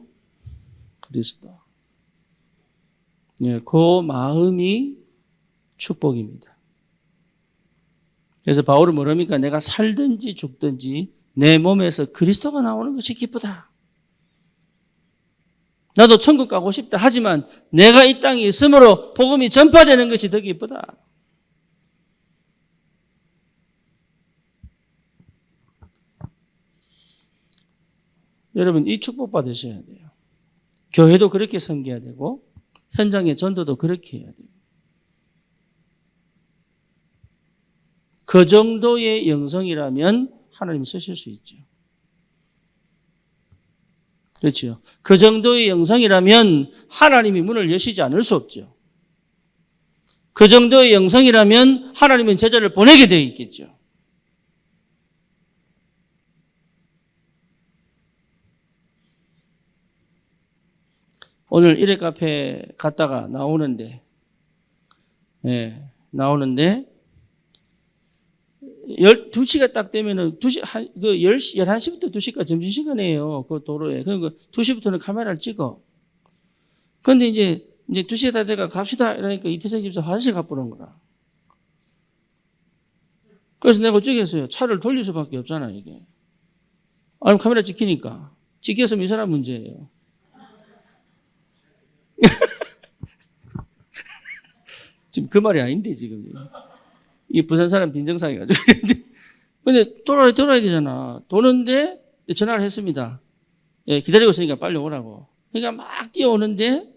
그리스도. 예, 그 마음이 축복입니다. 그래서 바울은 뭐랍니까? 내가 살든지 죽든지 내 몸에서 그리스도가 나오는 것이 기쁘다. 나도 천국 가고 싶다. 하지만 내가 이 땅에 있으므로 복음이 전파되는 것이 더 기쁘다. 여러분, 이 축복 받으셔야 돼요. 교회도 그렇게 섬겨야 되고 현장의 전도도 그렇게 해야 돼요. 그 정도의 영성이라면 하나님이 쓰실 수 있죠. 그렇죠. 그 정도의 영성이라면 하나님이 문을 여시지 않을 수 없죠. 그 정도의 영성이라면 하나님은 제자를 보내게 되어 있겠죠. 오늘 일회 카페 갔다가 나오는데 12시가 딱 되면은 11시부터 2시까지 점심시간이에요. 그 도로에. 그러니까 2시부터는 카메라를 찍어. 그런데 이제 2시가 다 돼가 갑시다. 이러니까 이태성 집사 화장실 가보는 거라. 그래서 내가 어쩌겠어요. 차를 돌릴 수밖에 없잖아, 이게. 아니, 카메라 찍히니까. 찍혔으면 이 사람 문제예요. 지금 그 말이 아닌데, 지금. 이게 부산 사람 빈정상해가지고. 근데 돌아야 되잖아. 도는데 전화를 했습니다. 예, 기다리고 있으니까 빨리 오라고. 그러니까 막 뛰어오는데,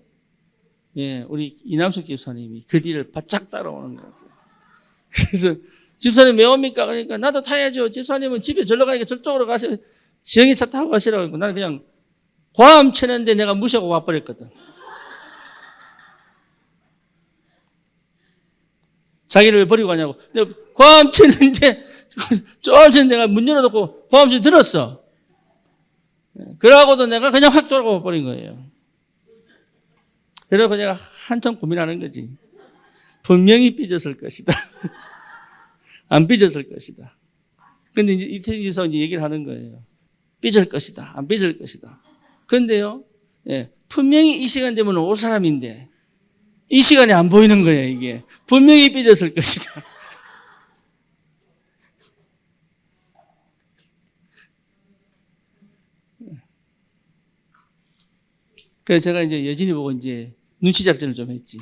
예, 우리 이남숙 집사님이 그 뒤를 바짝 따라오는 거예요. 그래서 집사님 왜 옵니까? 그러니까 나도 타야죠. 집사님은 집에 절로 가니까 저쪽으로 가세요. 지영이 차 타고 가시라고 했고 나는 그냥 과음 치는데 내가 무시하고 와버렸거든. 자기를 왜 버리고 가냐고. 내가 과음 치는데 조금씩 내가 문 열어놓고 과음실 들었어. 그러고도 내가 그냥 확 돌아가 버린 거예요. 그래서 내가 한참 고민하는 거지. 분명히 삐졌을 것이다. 안 삐졌을 것이다. 근데 이제 이태진 집사가 이제 얘기를 하는 거예요. 삐질 것이다. 안 삐질 것이다. 근데요, 예, 분명히 이 시간 되면 올 사람인데, 이 시간에 안 보이는 거예요, 이게. 분명히 삐졌을 것이다. 그래서 제가 이제 여진이 보고 이제 눈치 작전을 좀 했지.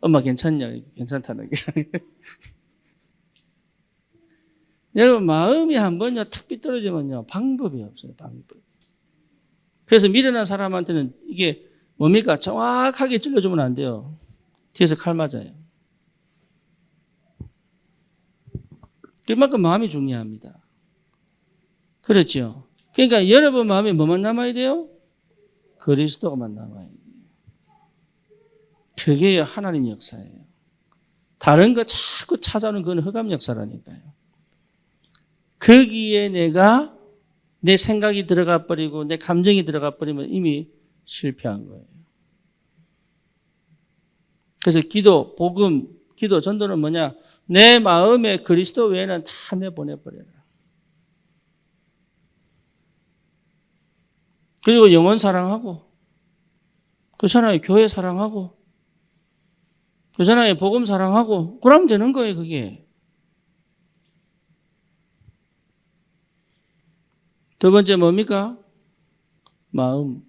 엄마 괜찮냐? 괜찮다는 게. 여러분, 마음이 한번요, 탁 삐뚤어지면요, 방법이 없어요, 방법. 그래서 미련한 사람한테는 이게 뭡니까? 정확하게 찔러주면 안 돼요. 뒤에서 칼 맞아요. 그만큼 마음이 중요합니다. 그렇죠. 그러니까 여러분 마음에 뭐만 남아야 돼요? 그리스도만 남아야 돼요. 그게 하나님 역사예요. 다른 거 자꾸 찾아오는 그건 흑암 역사라니까요. 거기에 내 생각이 들어가 버리고 내 감정이 들어가 버리면 이미 실패한 거예요. 그래서 기도, 복음, 기도, 전도는 뭐냐? 내 마음에 그리스도 외에는 다 내보내버려라. 그리고 영혼 사랑하고, 그렇잖아요. 교회 사랑하고, 그렇잖아요. 복음 사랑하고, 그러면 되는 거예요, 그게. 두 번째 뭡니까? 마음.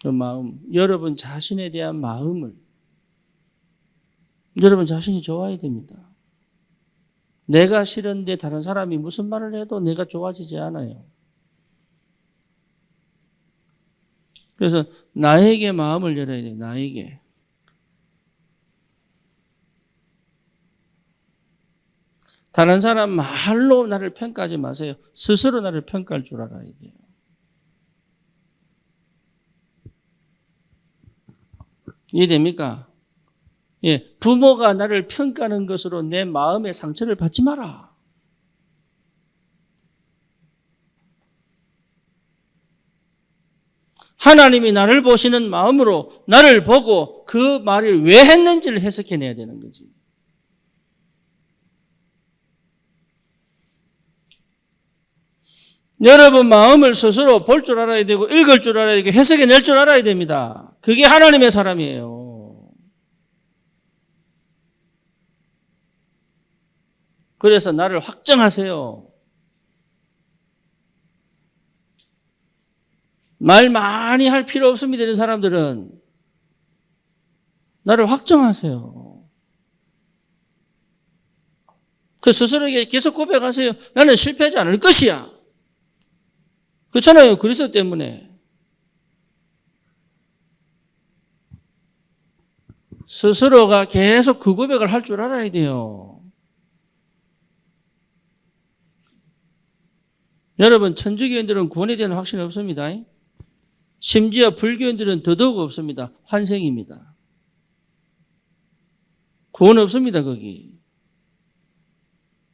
그 마음. 여러분 자신에 대한 마음을. 여러분 자신이 좋아야 됩니다. 내가 싫은데 다른 사람이 무슨 말을 해도 내가 좋아지지 않아요. 그래서 나에게 마음을 열어야 돼요. 나에게. 다른 사람 말로 나를 평가하지 마세요. 스스로 나를 평가할 줄 알아야 돼요. 이해됩니까? 예, 부모가 나를 평가하는 것으로 내 마음의 상처를 받지 마라. 하나님이 나를 보시는 마음으로 나를 보고 그 말을 왜 했는지를 해석해내야 되는 거지. 여러분 마음을 스스로 볼 줄 알아야 되고 읽을 줄 알아야 되고 해석해낼 줄 알아야 됩니다. 그게 하나님의 사람이에요. 그래서 나를 확정하세요. 말 많이 할 필요 없습니다. 이런 사람들은 나를 확정하세요. 그 스스로에게 계속 고백하세요. 나는 실패하지 않을 것이야. 그렇잖아요. 그리스도 때문에. 스스로가 계속 그 고백을 할 줄 알아야 돼요. 여러분, 천주교인들은 구원에 대한 확신이 없습니다. 심지어 불교인들은 더더욱 없습니다. 환생입니다. 구원 없습니다, 거기.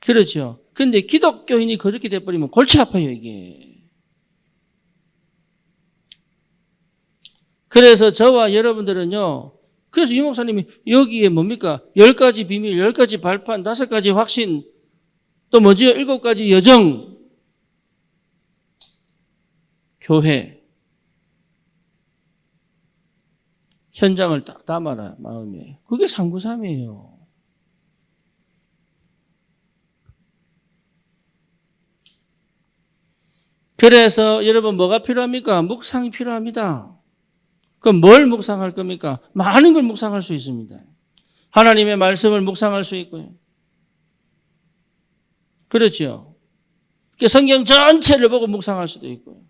그렇죠. 근데 기독교인이 그렇게 돼버리면 골치 아파요, 이게. 그래서 저와 여러분들은요, 그래서 유 목사님이 여기에 뭡니까? 10가지 비밀, 10가지 발판, 5가지 확신, 또 뭐지요? 7가지 여정, 교회, 현장을 딱 담아라, 마음에. 그게 393이에요. 그래서 여러분 뭐가 필요합니까? 묵상이 필요합니다. 그럼 뭘 묵상할 겁니까? 많은 걸 묵상할 수 있습니다. 하나님의 말씀을 묵상할 수 있고요. 그렇죠. 성경 전체를 보고 묵상할 수도 있고요.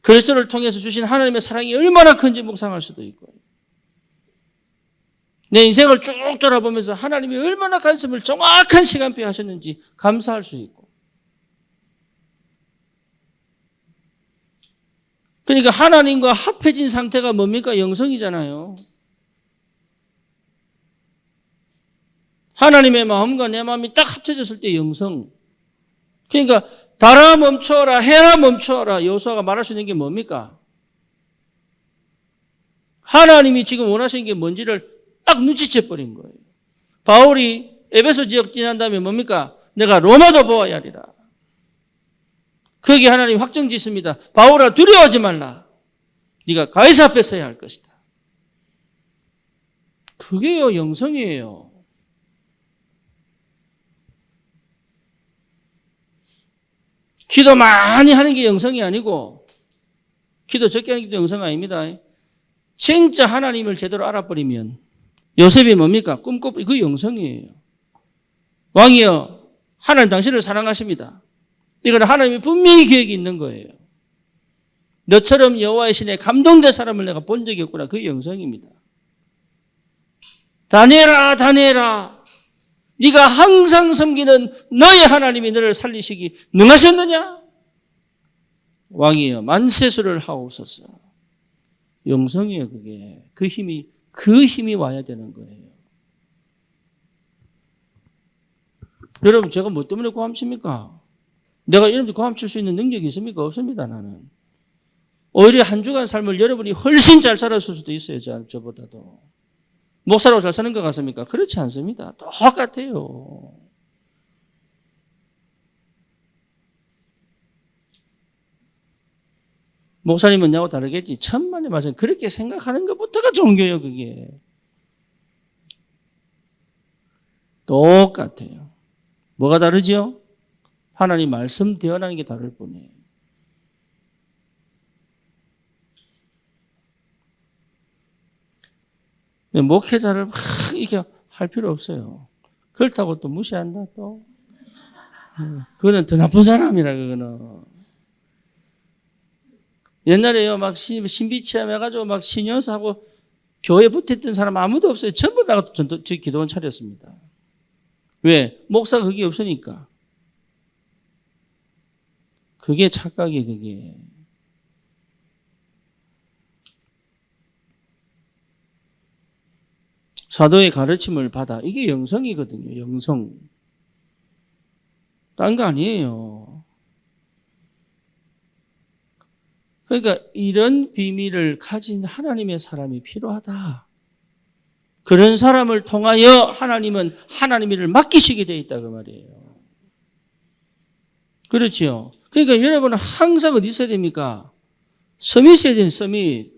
그리스도를 통해서 주신 하나님의 사랑이 얼마나 큰지 묵상할 수도 있고요. 내 인생을 쭉 돌아보면서 하나님이 얼마나 간섭을 정확한 시간표에 하셨는지 감사할 수 있고. 그러니까 하나님과 합해진 상태가 뭡니까? 영성이잖아요. 하나님의 마음과 내 마음이 딱 합쳐졌을 때 영성. 그러니까 달아 멈춰라, 해라 멈춰라. 여호수아가 말할 수 있는 게 뭡니까? 하나님이 지금 원하시는 게 뭔지를 딱 눈치채버린 거예요. 바울이 에베소 지역 지난 다음에 뭡니까? 내가 로마도 보아야 하리라. 거기에 하나님 확정 짓습니다. 바울아 두려워하지 말라. 네가 가이사 앞에 서야 할 것이다. 그게요 영성이에요. 기도 많이 하는 게 영성이 아니고 기도 적게 하는 게 영성 아닙니다. 진짜 하나님을 제대로 알아버리면 요셉이 뭡니까? 꿈꿔 그 영성이에요. 왕이여 하나님 당신을 사랑하십니다. 이건 하나님이 분명히 계획이 있는 거예요. 너처럼 여호와의 신에 감동된 사람을 내가 본 적이 없구나. 그 영성입니다. 다니엘아 다니엘아 네가 항상 섬기는 너의 하나님이 너를 살리시기 능하셨느냐? 왕이여 만세수를 하옵소서. 영성이에요 그게. 그 힘이 와야 되는 거예요. 여러분 제가 뭐 때문에 고함칩니까? 내가 여러분들 고함칠 수 있는 능력이 있습니까? 없습니다 나는. 오히려 한 주간 삶을 여러분이 훨씬 잘 살았을 수도 있어요 저보다도. 목사라고 잘 사는 것 같습니까? 그렇지 않습니다. 똑같아요. 목사님은 나하고 다르겠지. 천만의 말씀 그렇게 생각하는 것부터가 종교예요 그게. 똑같아요. 뭐가 다르죠? 하나님 말씀 대언하는 게 다를 뿐이에요. 목회자를 막 이렇게 할 필요 없어요. 그렇다고 또 무시한다 또. 그거는 더 나쁜 사람이라 그거는. 옛날에요 막 신비 체험해가지고 막 신여사하고 교회 붙어있던 사람 아무도 없어요. 전부 다 기도원 차렸습니다. 왜? 목사가 그게 없으니까. 그게 착각이 그게. 사도의 가르침을 받아. 이게 영성이거든요. 영성. 딴 거 아니에요. 그러니까 이런 비밀을 가진 하나님의 사람이 필요하다. 그런 사람을 통하여 하나님은 하나님의 일을 맡기시게 되어 있다 그 말이에요. 그렇지요. 그러니까 여러분은 항상 어디 있어야 됩니까? 서밋이어야 되는 서밋.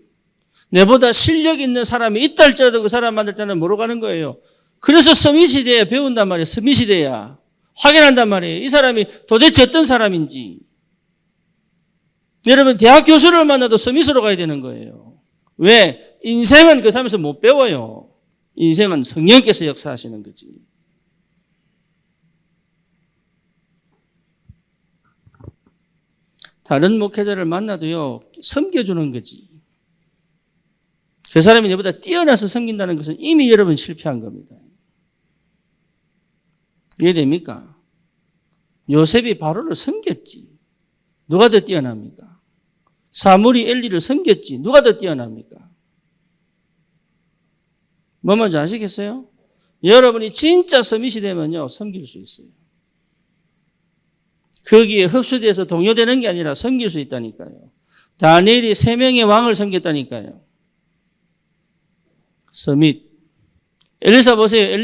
내보다 실력 있는 사람이 있다 할지라도 그 사람 만들 때는 뭐로 가는 거예요? 그래서 서밋이 돼야 배운단 말이에요. 서밋이 돼야 확인한단 말이에요. 이 사람이 도대체 어떤 사람인지. 여러분 대학 교수를 만나도 서밋으로 가야 되는 거예요. 왜? 인생은 그 사람에서 못 배워요. 인생은 성령께서 역사하시는 거지. 다른 목회자를 만나도요, 섬겨주는 거지. 그 사람이 내보다 뛰어나서 섬긴다는 것은 이미 여러분 실패한 겁니다. 이해됩니까? 요셉이 바로를 섬겼지. 누가 더 뛰어납니까? 사물이 엘리를 섬겼지. 누가 더 뛰어납니까? 뭐 먼저 아시겠어요? 여러분이 진짜 서밋이 되면요, 섬길 수 있어요. 거기에 흡수돼서 동요되는 게 아니라 섬길 수 있다니까요. 다니엘이 3명의 왕을 섬겼다니까요. 서밋. 엘리사 보세요.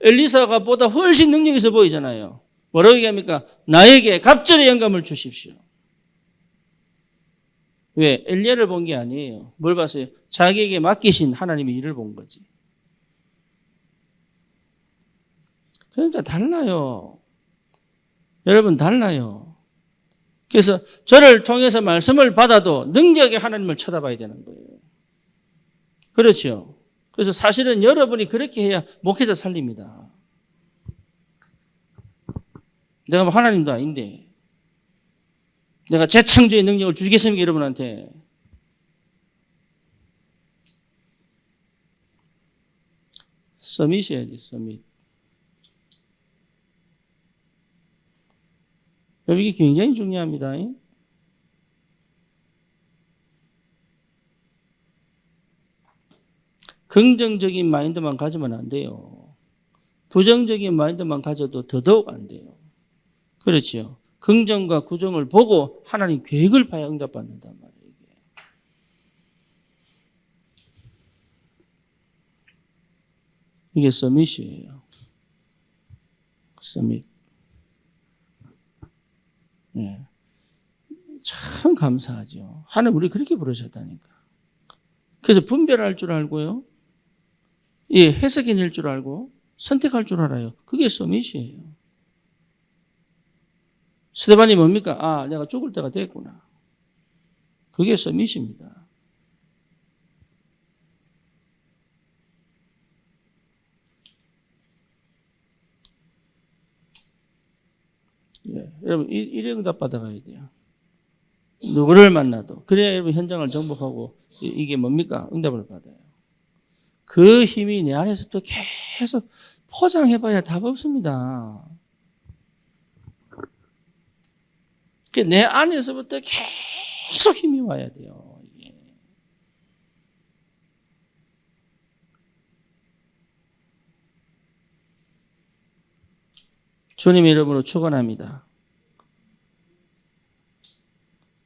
엘리사가 보다 훨씬 능력 있어 보이잖아요. 뭐라고 얘기합니까? 나에게 갑절의 영감을 주십시오. 왜? 엘리야를 본 게 아니에요. 뭘 봤어요? 자기에게 맡기신 하나님의 일을 본 거지. 그러니까 달라요. 여러분 달라요. 그래서 저를 통해서 말씀을 받아도 능력의 하나님을 쳐다봐야 되는 거예요. 그렇죠. 그래서 사실은 여러분이 그렇게 해야 목회자 살립니다. 내가 뭐 하나님도 아닌데 내가 재창조의 능력을 주시겠습니까 여러분한테. 서밋이어야 돼. 서밋. 이게 굉장히 중요합니다. 긍정적인 마인드만 가지면 안 돼요. 부정적인 마인드만 가져도 더더욱 안 돼요. 그렇죠. 긍정과 부정을 보고 하나님 계획을 봐야 응답받는단 말이에요. 이게 서밋이에요. 서밋. 네. 참 감사하죠. 하나님 우리 그렇게 부르셨다니까. 그래서 분별할 줄 알고요. 예, 해석해낼 줄 알고 선택할 줄 알아요. 그게 서밋이에요. 스데반이 뭡니까? 아, 내가 죽을 때가 됐구나. 그게 서밋입니다. 예, 여러분 이래 응답 받아가야 돼요. 누구를 만나도 그래야 여러분 현장을 정복하고 이게 뭡니까? 응답을 받아요. 그 힘이 내 안에서 또 계속 포장해봐야 답 없습니다. 내 안에서부터 계속 힘이 와야 돼요. 이게. 주님의 이름으로 축원합니다.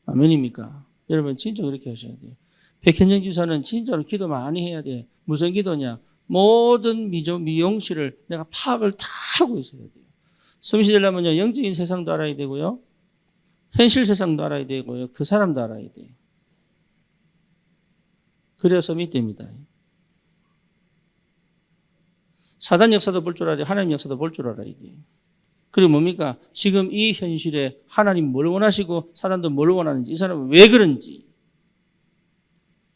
아멘입니까? 여러분 진짜 그렇게 하셔야 돼요. 백현정 집사는 진짜로 기도 많이 해야 돼. 무슨 기도냐? 모든 미용실을 내가 파악을 다 하고 있어야 돼요. 섬시 되려면요, 영적인 세상도 알아야 되고요, 현실 세상도 알아야 되고요, 그 사람도 알아야 돼요. 그래야 섬이 됩니다. 사단 역사도 볼 줄 알아야 돼요. 하나님 역사도 볼 줄 알아야 돼요. 그리고 뭡니까? 지금 이 현실에 하나님 뭘 원하시고 사단도 뭘 원하는지, 이 사람은 왜 그런지.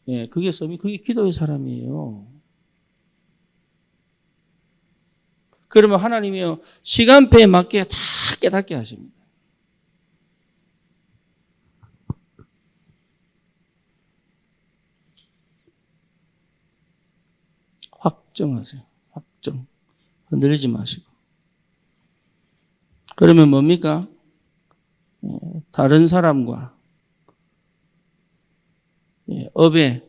예, 그게 그게 기도의 사람이에요. 그러면 하나님이요, 시간표에 맞게 다 깨닫게 하십니다. 확정하세요. 확정. 흔들리지 마시고. 그러면 뭡니까? 다른 사람과 업에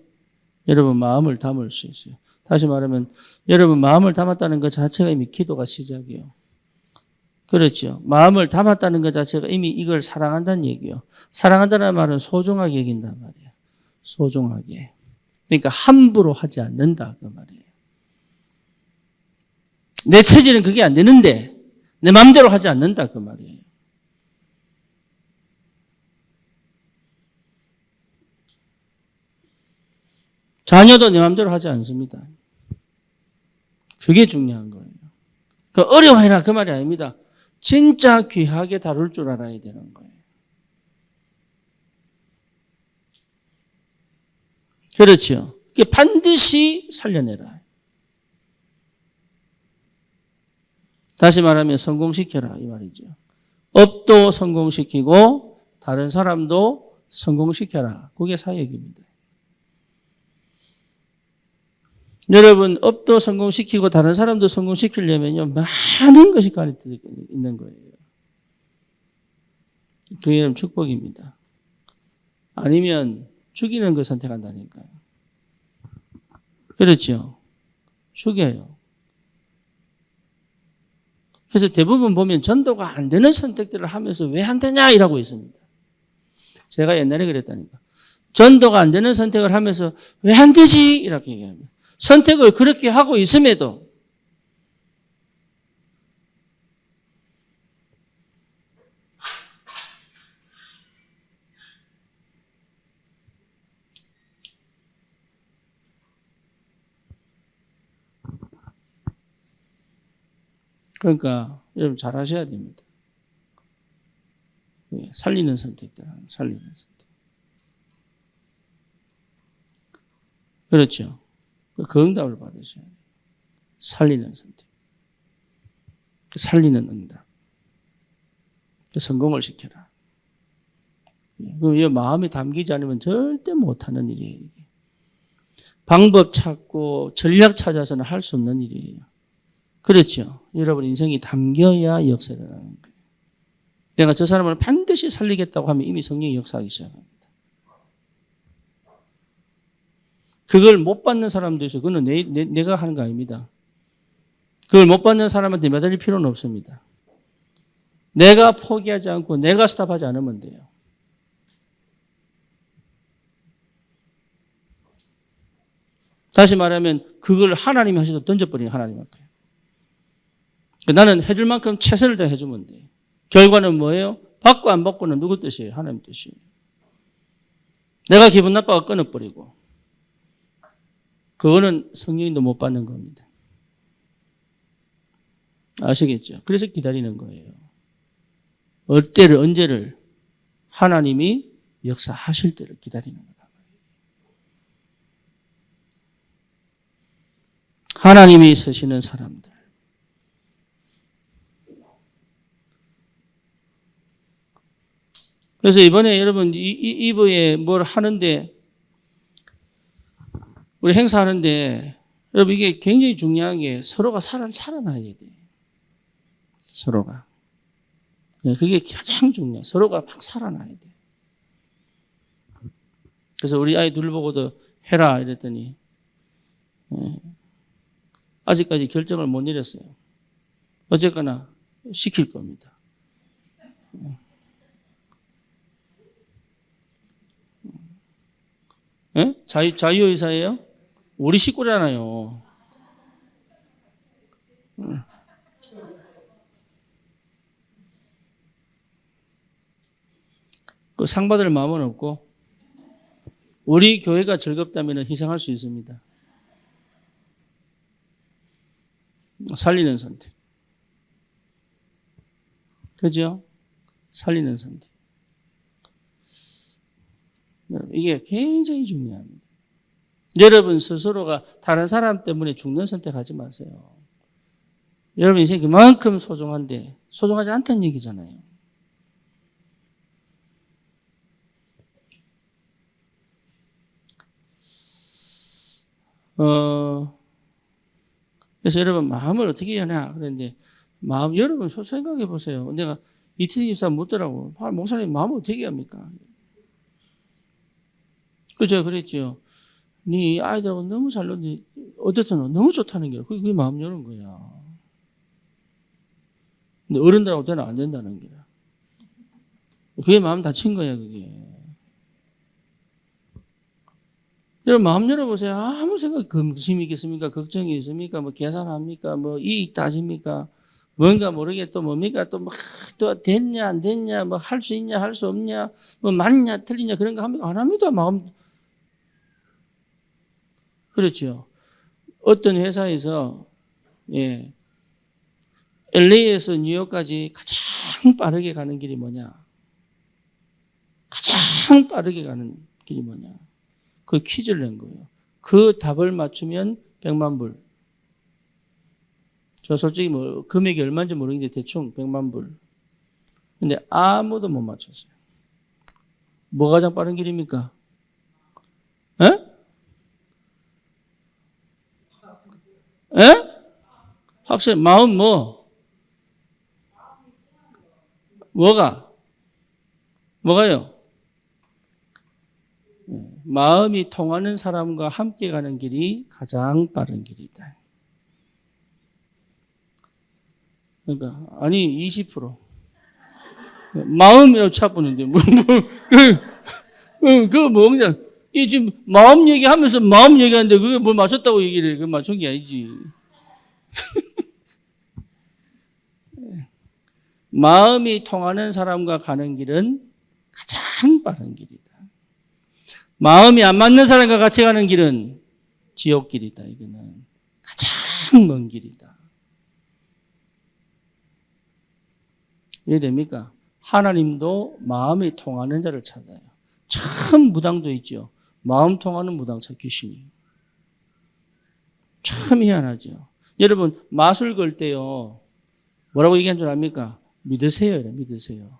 여러분 마음을 담을 수 있어요. 다시 말하면 여러분 마음을 담았다는 것 자체가 이미 기도가 시작이에요. 그렇죠. 마음을 담았다는 것 자체가 이미 이걸 사랑한다는 얘기요. 사랑한다는 말은 소중하게 여긴단 말이에요. 소중하게. 그러니까 함부로 하지 않는다 그 말이에요. 내 체질은 그게 안 되는데 내 마음대로 하지 않는다 그 말이에요. 자녀도 내 마음대로 하지 않습니다. 그게 중요한 거예요. 어려워해라 그 말이 아닙니다. 진짜 귀하게 다룰 줄 알아야 되는 거예요. 그렇죠. 반드시 살려내라. 다시 말하면 성공시켜라 이 말이죠. 업도 성공시키고 다른 사람도 성공시켜라. 그게 사역입니다. 여러분 업도 성공시키고 다른 사람도 성공시키려면요 많은 것이 가르쳐 있는 거예요. 그게 축복입니다. 아니면 죽이는 걸 선택한다니까요. 그렇죠. 죽여요. 그래서 대부분 보면 전도가 안 되는 선택들을 하면서 왜 안 되냐 이라고 있습니다. 제가 옛날에 그랬다니까. 전도가 안 되는 선택을 하면서 왜 안 되지 이렇게 얘기합니다. 선택을 그렇게 하고 있음에도 그러니까 여러분 잘 하셔야 됩니다. 살리는 선택들, 살리는 선택. 그렇죠. 그 응답을 받으셔야 돼요. 살리는 선택. 살리는 응답. 성공을 시켜라. 이 마음에 담기지 않으면 절대 못하는 일이에요. 방법 찾고 전략 찾아서는 할 수 없는 일이에요. 그렇죠. 여러분 인생이 담겨야 역사를 하는 거예요. 내가 저 사람을 반드시 살리겠다고 하면 이미 성령이 역사하기 시작합니다. 그걸 못 받는 사람도 있어요. 그건 내가 하는 거 아닙니다. 그걸 못 받는 사람한테 매달릴 필요는 없습니다. 내가 포기하지 않고 내가 스탑하지 않으면 돼요. 다시 말하면 그걸 하나님이 하셔도 던져버리는 하나님 앞에. 나는 해줄 만큼 최선을 다해 해주면 돼요. 결과는 뭐예요? 받고 안 받고는 누구 뜻이에요? 하나님 뜻이에요. 내가 기분 나빠가 끊어버리고 그거는 성령님도 못 받는 겁니다. 아시겠죠? 그래서 기다리는 거예요. 어때를 언제를 하나님이 역사하실 때를 기다리는 거다. 하나님이 쓰시는 사람들. 그래서 이번에 여러분 이브에 뭘 하는데 우리 행사하는데 여러분 이게 굉장히 중요한 게 서로가 살아나야 돼요. 서로가. 그게 가장 중요해요. 서로가 막 살아나야 돼요. 그래서 우리 아이 둘 보고도 해라 이랬더니 아직까지 결정을 못 내렸어요. 어쨌거나 시킬 겁니다. 예? 자유의사예요? 우리 식구잖아요. 그 상 받을 마음은 없고 우리 교회가 즐겁다면 희생할 수 있습니다. 살리는 선택. 그죠? 살리는 선택. 이게 굉장히 중요합니다. 여러분 스스로가 다른 사람 때문에 죽는 선택하지 마세요. 여러분 인생이 그만큼 소중한데 소중하지 않다는 얘기잖아요. 그래서 여러분 마음을 어떻게 하냐 그런데 마음 여러분 생각해 보세요. 내가 이태희 집사 묻더라고. 목사님 마음을 어떻게 합니까? 그죠? 그랬죠. 네 아이들하고 너무 잘 놀는데 어쨌든 너무 좋다는 게 그게 마음 여는 거야. 근데 어른들하고 되면 안 된다는 거야. 그게 마음 다친 거야, 그게. 여러분, 마음 열어보세요. 아무 생각, 근심이 있겠습니까? 걱정이 있습니까? 뭐, 계산합니까? 뭐, 이익 따집니까? 뭔가 모르게 또 뭡니까? 또 막, 또 됐냐, 안 됐냐? 뭐, 할 수 있냐, 할 수 없냐? 뭐, 맞냐, 틀리냐? 그런 거 합니까? 안 합니다, 마음. 그렇죠. 어떤 회사에서, 예, LA에서 뉴욕까지 가장 빠르게 가는 길이 뭐냐? 가장 빠르게 가는 길이 뭐냐? 그 퀴즈를 낸 거예요. 그 답을 맞추면 100만 불. 저 솔직히 뭐 금액이 얼마인지 모르겠는데 대충 100만 불. 근데 아무도 못 맞췄어요. 뭐가 가장 빠른 길입니까? 에? 에? 확실히 마음 뭐? 뭐가요? 마음이 통하는 사람과 함께 가는 길이 가장 빠른 길이다. 그러니까 아니 20% 마음이라고 차보는데 그거 뭐냐? 이 지금 마음 얘기하면서 마음 얘기하는데 그게 뭘 맞췄다고 얘기를 해? 그 맞춘 게 아니지. 마음이 통하는 사람과 가는 길은 가장 빠른 길이다. 마음이 안 맞는 사람과 같이 가는 길은 지옥길이다. 이거는 가장 먼 길이다. 이해됩니까? 하나님도 마음이 통하는 자를 찾아요. 참 무당도 있죠. 마음 통하는 무당차 귀신이. 참 희한하죠. 여러분 마술 걸 때요. 뭐라고 얘기한 줄 압니까? 믿으세요. 이래, 믿으세요.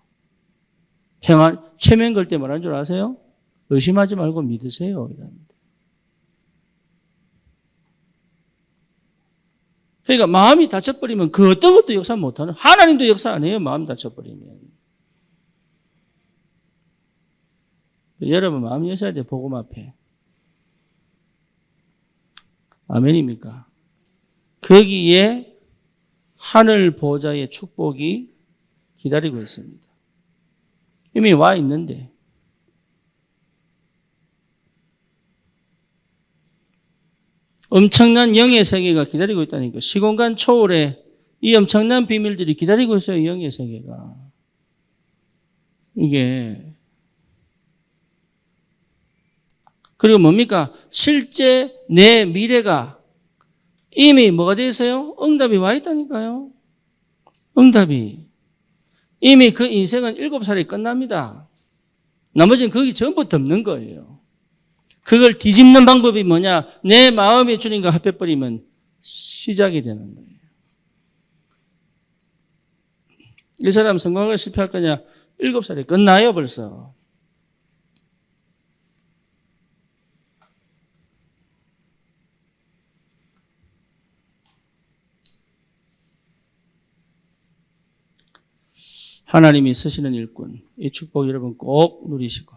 평안, 최면 걸 때 뭐라는 줄 아세요? 의심하지 말고 믿으세요. 이랍니다. 그러니까 마음이 다쳐버리면 그 어떤 것도 역사 못하는, 하나님도 역사 안 해요. 마음이 다쳐버리면. 여러분 마음 여셔야 돼. 복음 앞에. 아멘입니까? 거기에 하늘 보좌의 축복이 기다리고 있습니다. 이미 와 있는데. 엄청난 영의 세계가 기다리고 있다니까. 시공간 초월에 이 엄청난 비밀들이 기다리고 있어요. 영의 세계가. 이게. 그리고 뭡니까? 실제 내 미래가 이미 뭐가 되어 있어요? 응답이 와 있다니까요. 응답이. 이미 그 인생은 7살이 끝납니다. 나머지는 거기 전부 덮는 거예요. 그걸 뒤집는 방법이 뭐냐? 내 마음이 주님과 합해버리면 시작이 되는 거예요. 이 사람 성공을 실패할 거냐? 7살이 끝나요, 벌써. 하나님이 쓰시는 일꾼, 이 축복 여러분 꼭 누리시고,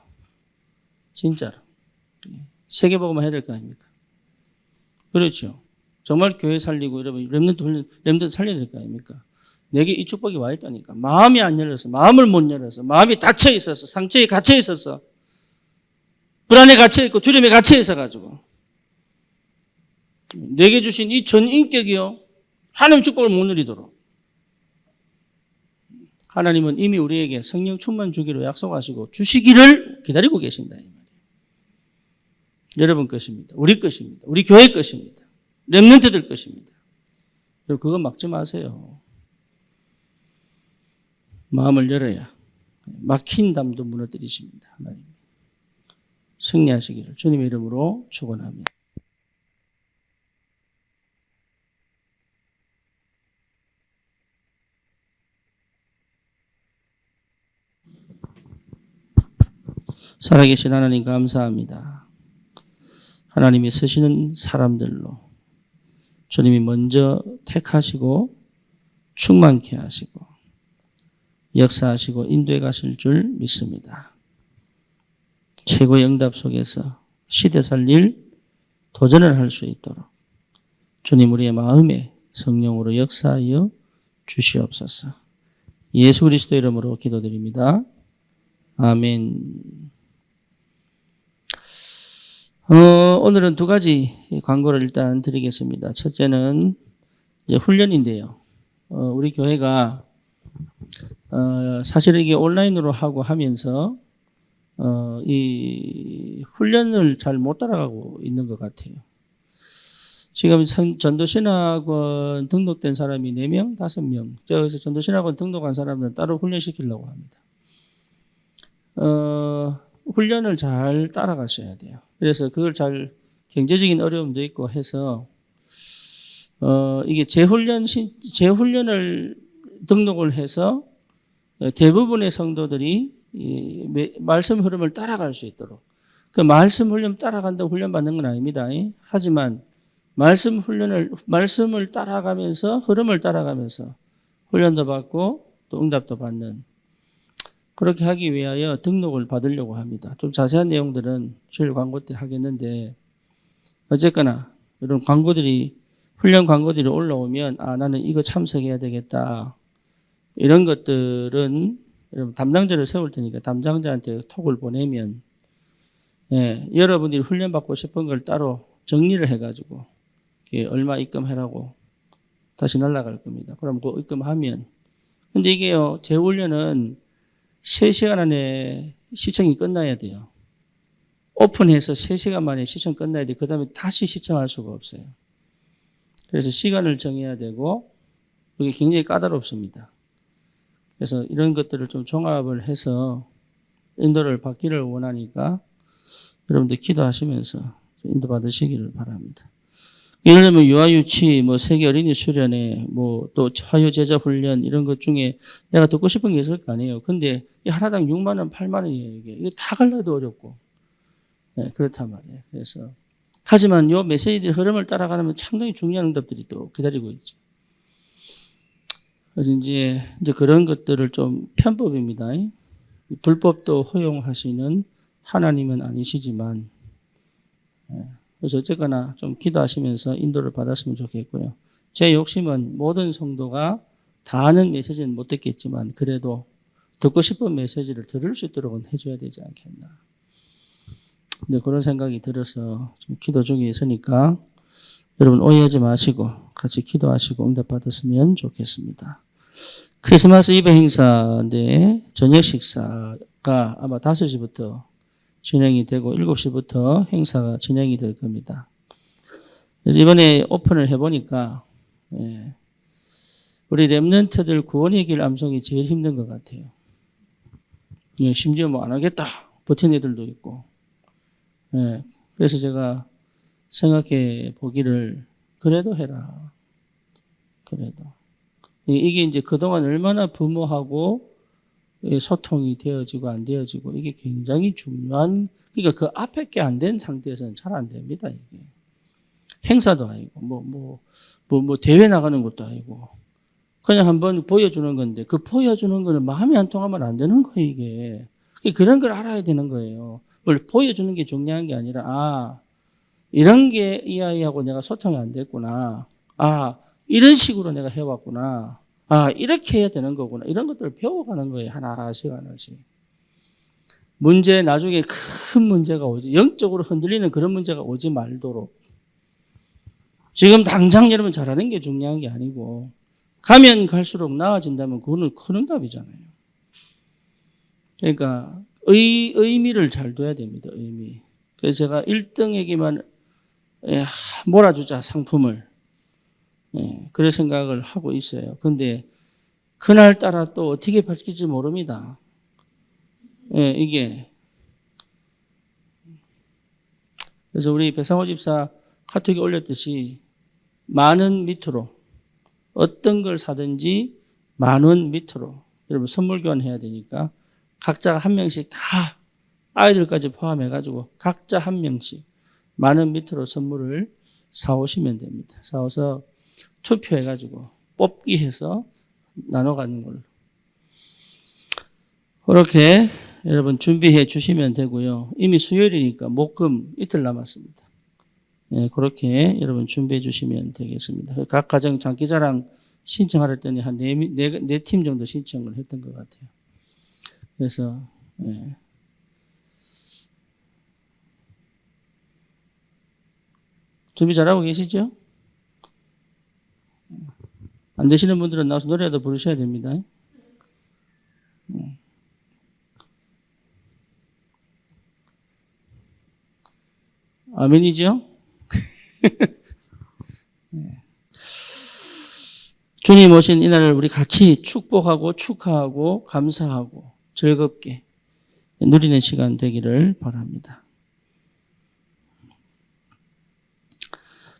진짜로. 세계복음만 해야 될 거 아닙니까? 그렇죠. 정말 교회 살리고 여러분 렘넌트 살려야 될 거 아닙니까? 내게 이 축복이 와 있다니까. 마음이 안 열려서, 마음을 못 열어서, 마음이 닫혀 있어서, 상처에 갇혀 있어서, 불안에 갇혀 있고 두려움에 갇혀 있어 가지고 내게 주신 이 전 인격이요, 하나님 축복을 못 누리도록 하나님은 이미 우리에게 성령 충만 주기로 약속하시고 주시기를 기다리고 계신다. 이 말이에요. 여러분 것입니다. 우리 것입니다. 우리 교회 것입니다. 렘넌트들 것입니다. 여러분 그거 막지 마세요. 마음을 열어야 막힌 담도 무너뜨리십니다. 하나님 승리하시기를 주님의 이름으로 축원합니다. 살아계신 하나님 감사합니다. 하나님이 쓰시는 사람들로 주님이 먼저 택하시고 충만케 하시고 역사하시고 인도해 가실 줄 믿습니다. 최고의 응답 속에서 시대 살릴 도전을 할 수 있도록 주님 우리의 마음에 성령으로 역사하여 주시옵소서. 예수 그리스도 이름으로 기도드립니다. 아멘. 오늘은 두 가지 광고를 일단 드리겠습니다. 첫째는 이제 훈련인데요. 우리 교회가 사실 이게 온라인으로 하고 하면서 이 훈련을 잘 못 따라가고 있는 것 같아요. 지금 전도신학원 등록된 사람이 4명, 5명. 그래서 전도신학원 등록한 사람은 따로 훈련시키려고 합니다. 훈련을 잘 따라가셔야 돼요. 그래서 그걸 잘 경제적인 어려움도 있고 해서 이게 재훈련을 등록을 해서 대부분의 성도들이 이 말씀 흐름을 따라갈 수 있도록 그 말씀 훈련 따라간다고 훈련 받는 건 아닙니다. 하지만 말씀을 따라가면서 흐름을 따라가면서 훈련도 받고 또 응답도 받는 그렇게 하기 위하여 등록을 받으려고 합니다. 좀 자세한 내용들은 주일 광고 때 하겠는데 어쨌거나 이런 훈련 광고들이 올라오면 나는 이거 참석해야 되겠다. 이런 것들은 여러분 담당자를 세울 테니까 담당자한테 톡을 보내면 여러분들이 훈련받고 싶은 걸 따로 정리를 해가지고 얼마 입금하라고 다시 날아갈 겁니다. 그럼 그 입금하면 근데 이게요 재훈련은 3시간 안에 시청이 끝나야 돼요. 오픈해서 3시간 만에 시청 끝나야 돼요. 그 다음에 다시 시청할 수가 없어요. 그래서 시간을 정해야 되고 그게 굉장히 까다롭습니다. 그래서 이런 것들을 좀 종합을 해서 인도를 받기를 원하니까 여러분들 기도하시면서 인도 받으시기를 바랍니다. 예를 들면 유아유치, 세계 어린이 수련회, 또 화요 제자 훈련 이런 것 중에 내가 듣고 싶은 게 있을 거 아니에요. 근데 하나당 6만 원, 8만 원이에요. 이게 다 갈라도 어렵고. 그렇단 말이에요. 그래서 하지만 요 메시지들 흐름을 따라가면 상당히 중요한 응답들이 또 기다리고 있죠. 그래서 이제 그런 것들을 좀 편법입니다. 불법도 허용하시는 하나님은 아니시지만 그래서 어쨌거나 좀 기도하시면서 인도를 받았으면 좋겠고요. 제 욕심은 모든 성도가 다 아는 메시지는 못 듣겠지만 그래도 듣고 싶은 메시지를 들을 수 있도록 해줘야 되지 않겠나. 근데 그런 생각이 들어서 좀 기도 중에 있으니까 여러분 오해하지 마시고 같이 기도하시고 응답 받았으면 좋겠습니다. 크리스마스 이브 행사인데 저녁 식사가 아마 5시부터 진행이 되고 7시부터 행사가 진행이 될 겁니다. 그래서 이번에 오픈을 해보니까 우리 렘넌트들 구원의 길 암송이 제일 힘든 것 같아요. 심지어 안 하겠다 버틴 애들도 있고 그래서 제가 생각해 보기를 그래도 해라. 그래도 이게 이제 그동안 얼마나 부모하고 소통이 되어지고 안 되어지고 이게 굉장히 중요한 그러니까 그 앞에 게 안 된 상태에서는 잘 안 됩니다. 이게 행사도 아니고 대회 나가는 것도 아니고 그냥 한번 보여주는 건데 그 보여주는 거는 마음이 안 통하면 안 되는 거예요. 이게 그런 걸 알아야 되는 거예요. 뭘 보여주는 게 중요한 게 아니라 이런 게 이 아이하고 내가 소통이 안 됐구나. 이런 식으로 내가 해왔구나. 이렇게 해야 되는 거구나. 이런 것들을 배워가는 거예요. 하나씩. 문제 나중에 큰 문제가 오지. 영적으로 흔들리는 그런 문제가 오지 말도록. 지금 당장 여러분 잘하는 게 중요한 게 아니고 가면 갈수록 나아진다면 그거는 큰 응답이잖아요. 그러니까 의미를 잘 둬야 됩니다. 의미. 그래서 제가 1등에게만 몰아주자 상품을. 그런 생각을 하고 있어요. 근데 그날따라 또 어떻게 바뀔지 모릅니다. 이게. 그래서 우리 배상호 집사 카톡에 올렸듯이 만원 밑으로 어떤 걸 사든지 만원 밑으로 여러분 선물 교환해야 되니까 각자 한 명씩 다 아이들까지 포함해가지고 각자 한 명씩 만원 밑으로 선물을 사오시면 됩니다. 사오서 투표해가지고 뽑기 해서 나눠가는 걸로. 그렇게 여러분 준비해 주시면 되고요. 이미 수요일이니까 목금 이틀 남았습니다. 그렇게 여러분 준비해 주시면 되겠습니다. 각 가정 장기자랑 신청하라 했더니 한 네 팀 정도 신청을 했던 것 같아요. 그래서, 예. 준비 잘하고 계시죠? 안 되시는 분들은 나와서 노래라도 부르셔야 됩니다. 아멘이죠? 주님 오신 이날을 우리 같이 축복하고 축하하고 감사하고 즐겁게 누리는 시간 되기를 바랍니다.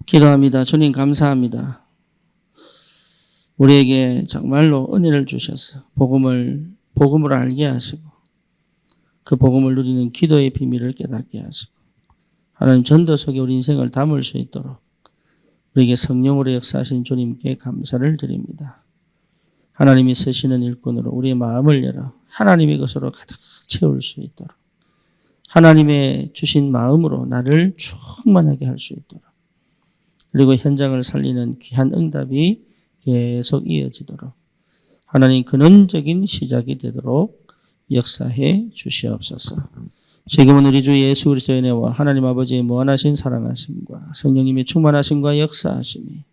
기도합니다. 주님 감사합니다. 우리에게 정말로 은혜를 주셔서 복음을 알게 하시고 그 복음을 누리는 기도의 비밀을 깨닫게 하시고 하나님 전도 속에 우리 인생을 담을 수 있도록 우리에게 성령으로 역사하신 주님께 감사를 드립니다. 하나님이 쓰시는 일꾼으로 우리의 마음을 열어 하나님의 것으로 가득 채울 수 있도록 하나님의 주신 마음으로 나를 충만하게 할 수 있도록 그리고 현장을 살리는 귀한 응답이 계속 이어지도록 하나님 근원적인 시작이 되도록 역사해 주시옵소서. 지금은 우리 주 예수 그리스도의 은혜와 하나님 아버지의 무한하신 사랑하심과 성령님의 충만하심과 역사하심이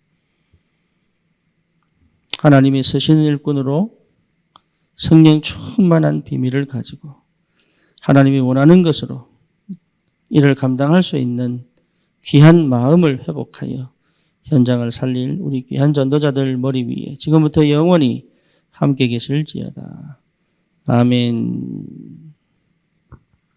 하나님이 쓰시는 일꾼으로 성령 충만한 비밀을 가지고 하나님이 원하는 것으로 이를 감당할 수 있는 귀한 마음을 회복하여 현장을 살릴 우리 귀한 전도자들 머리 위에 지금부터 영원히 함께 계실지어다. 아멘.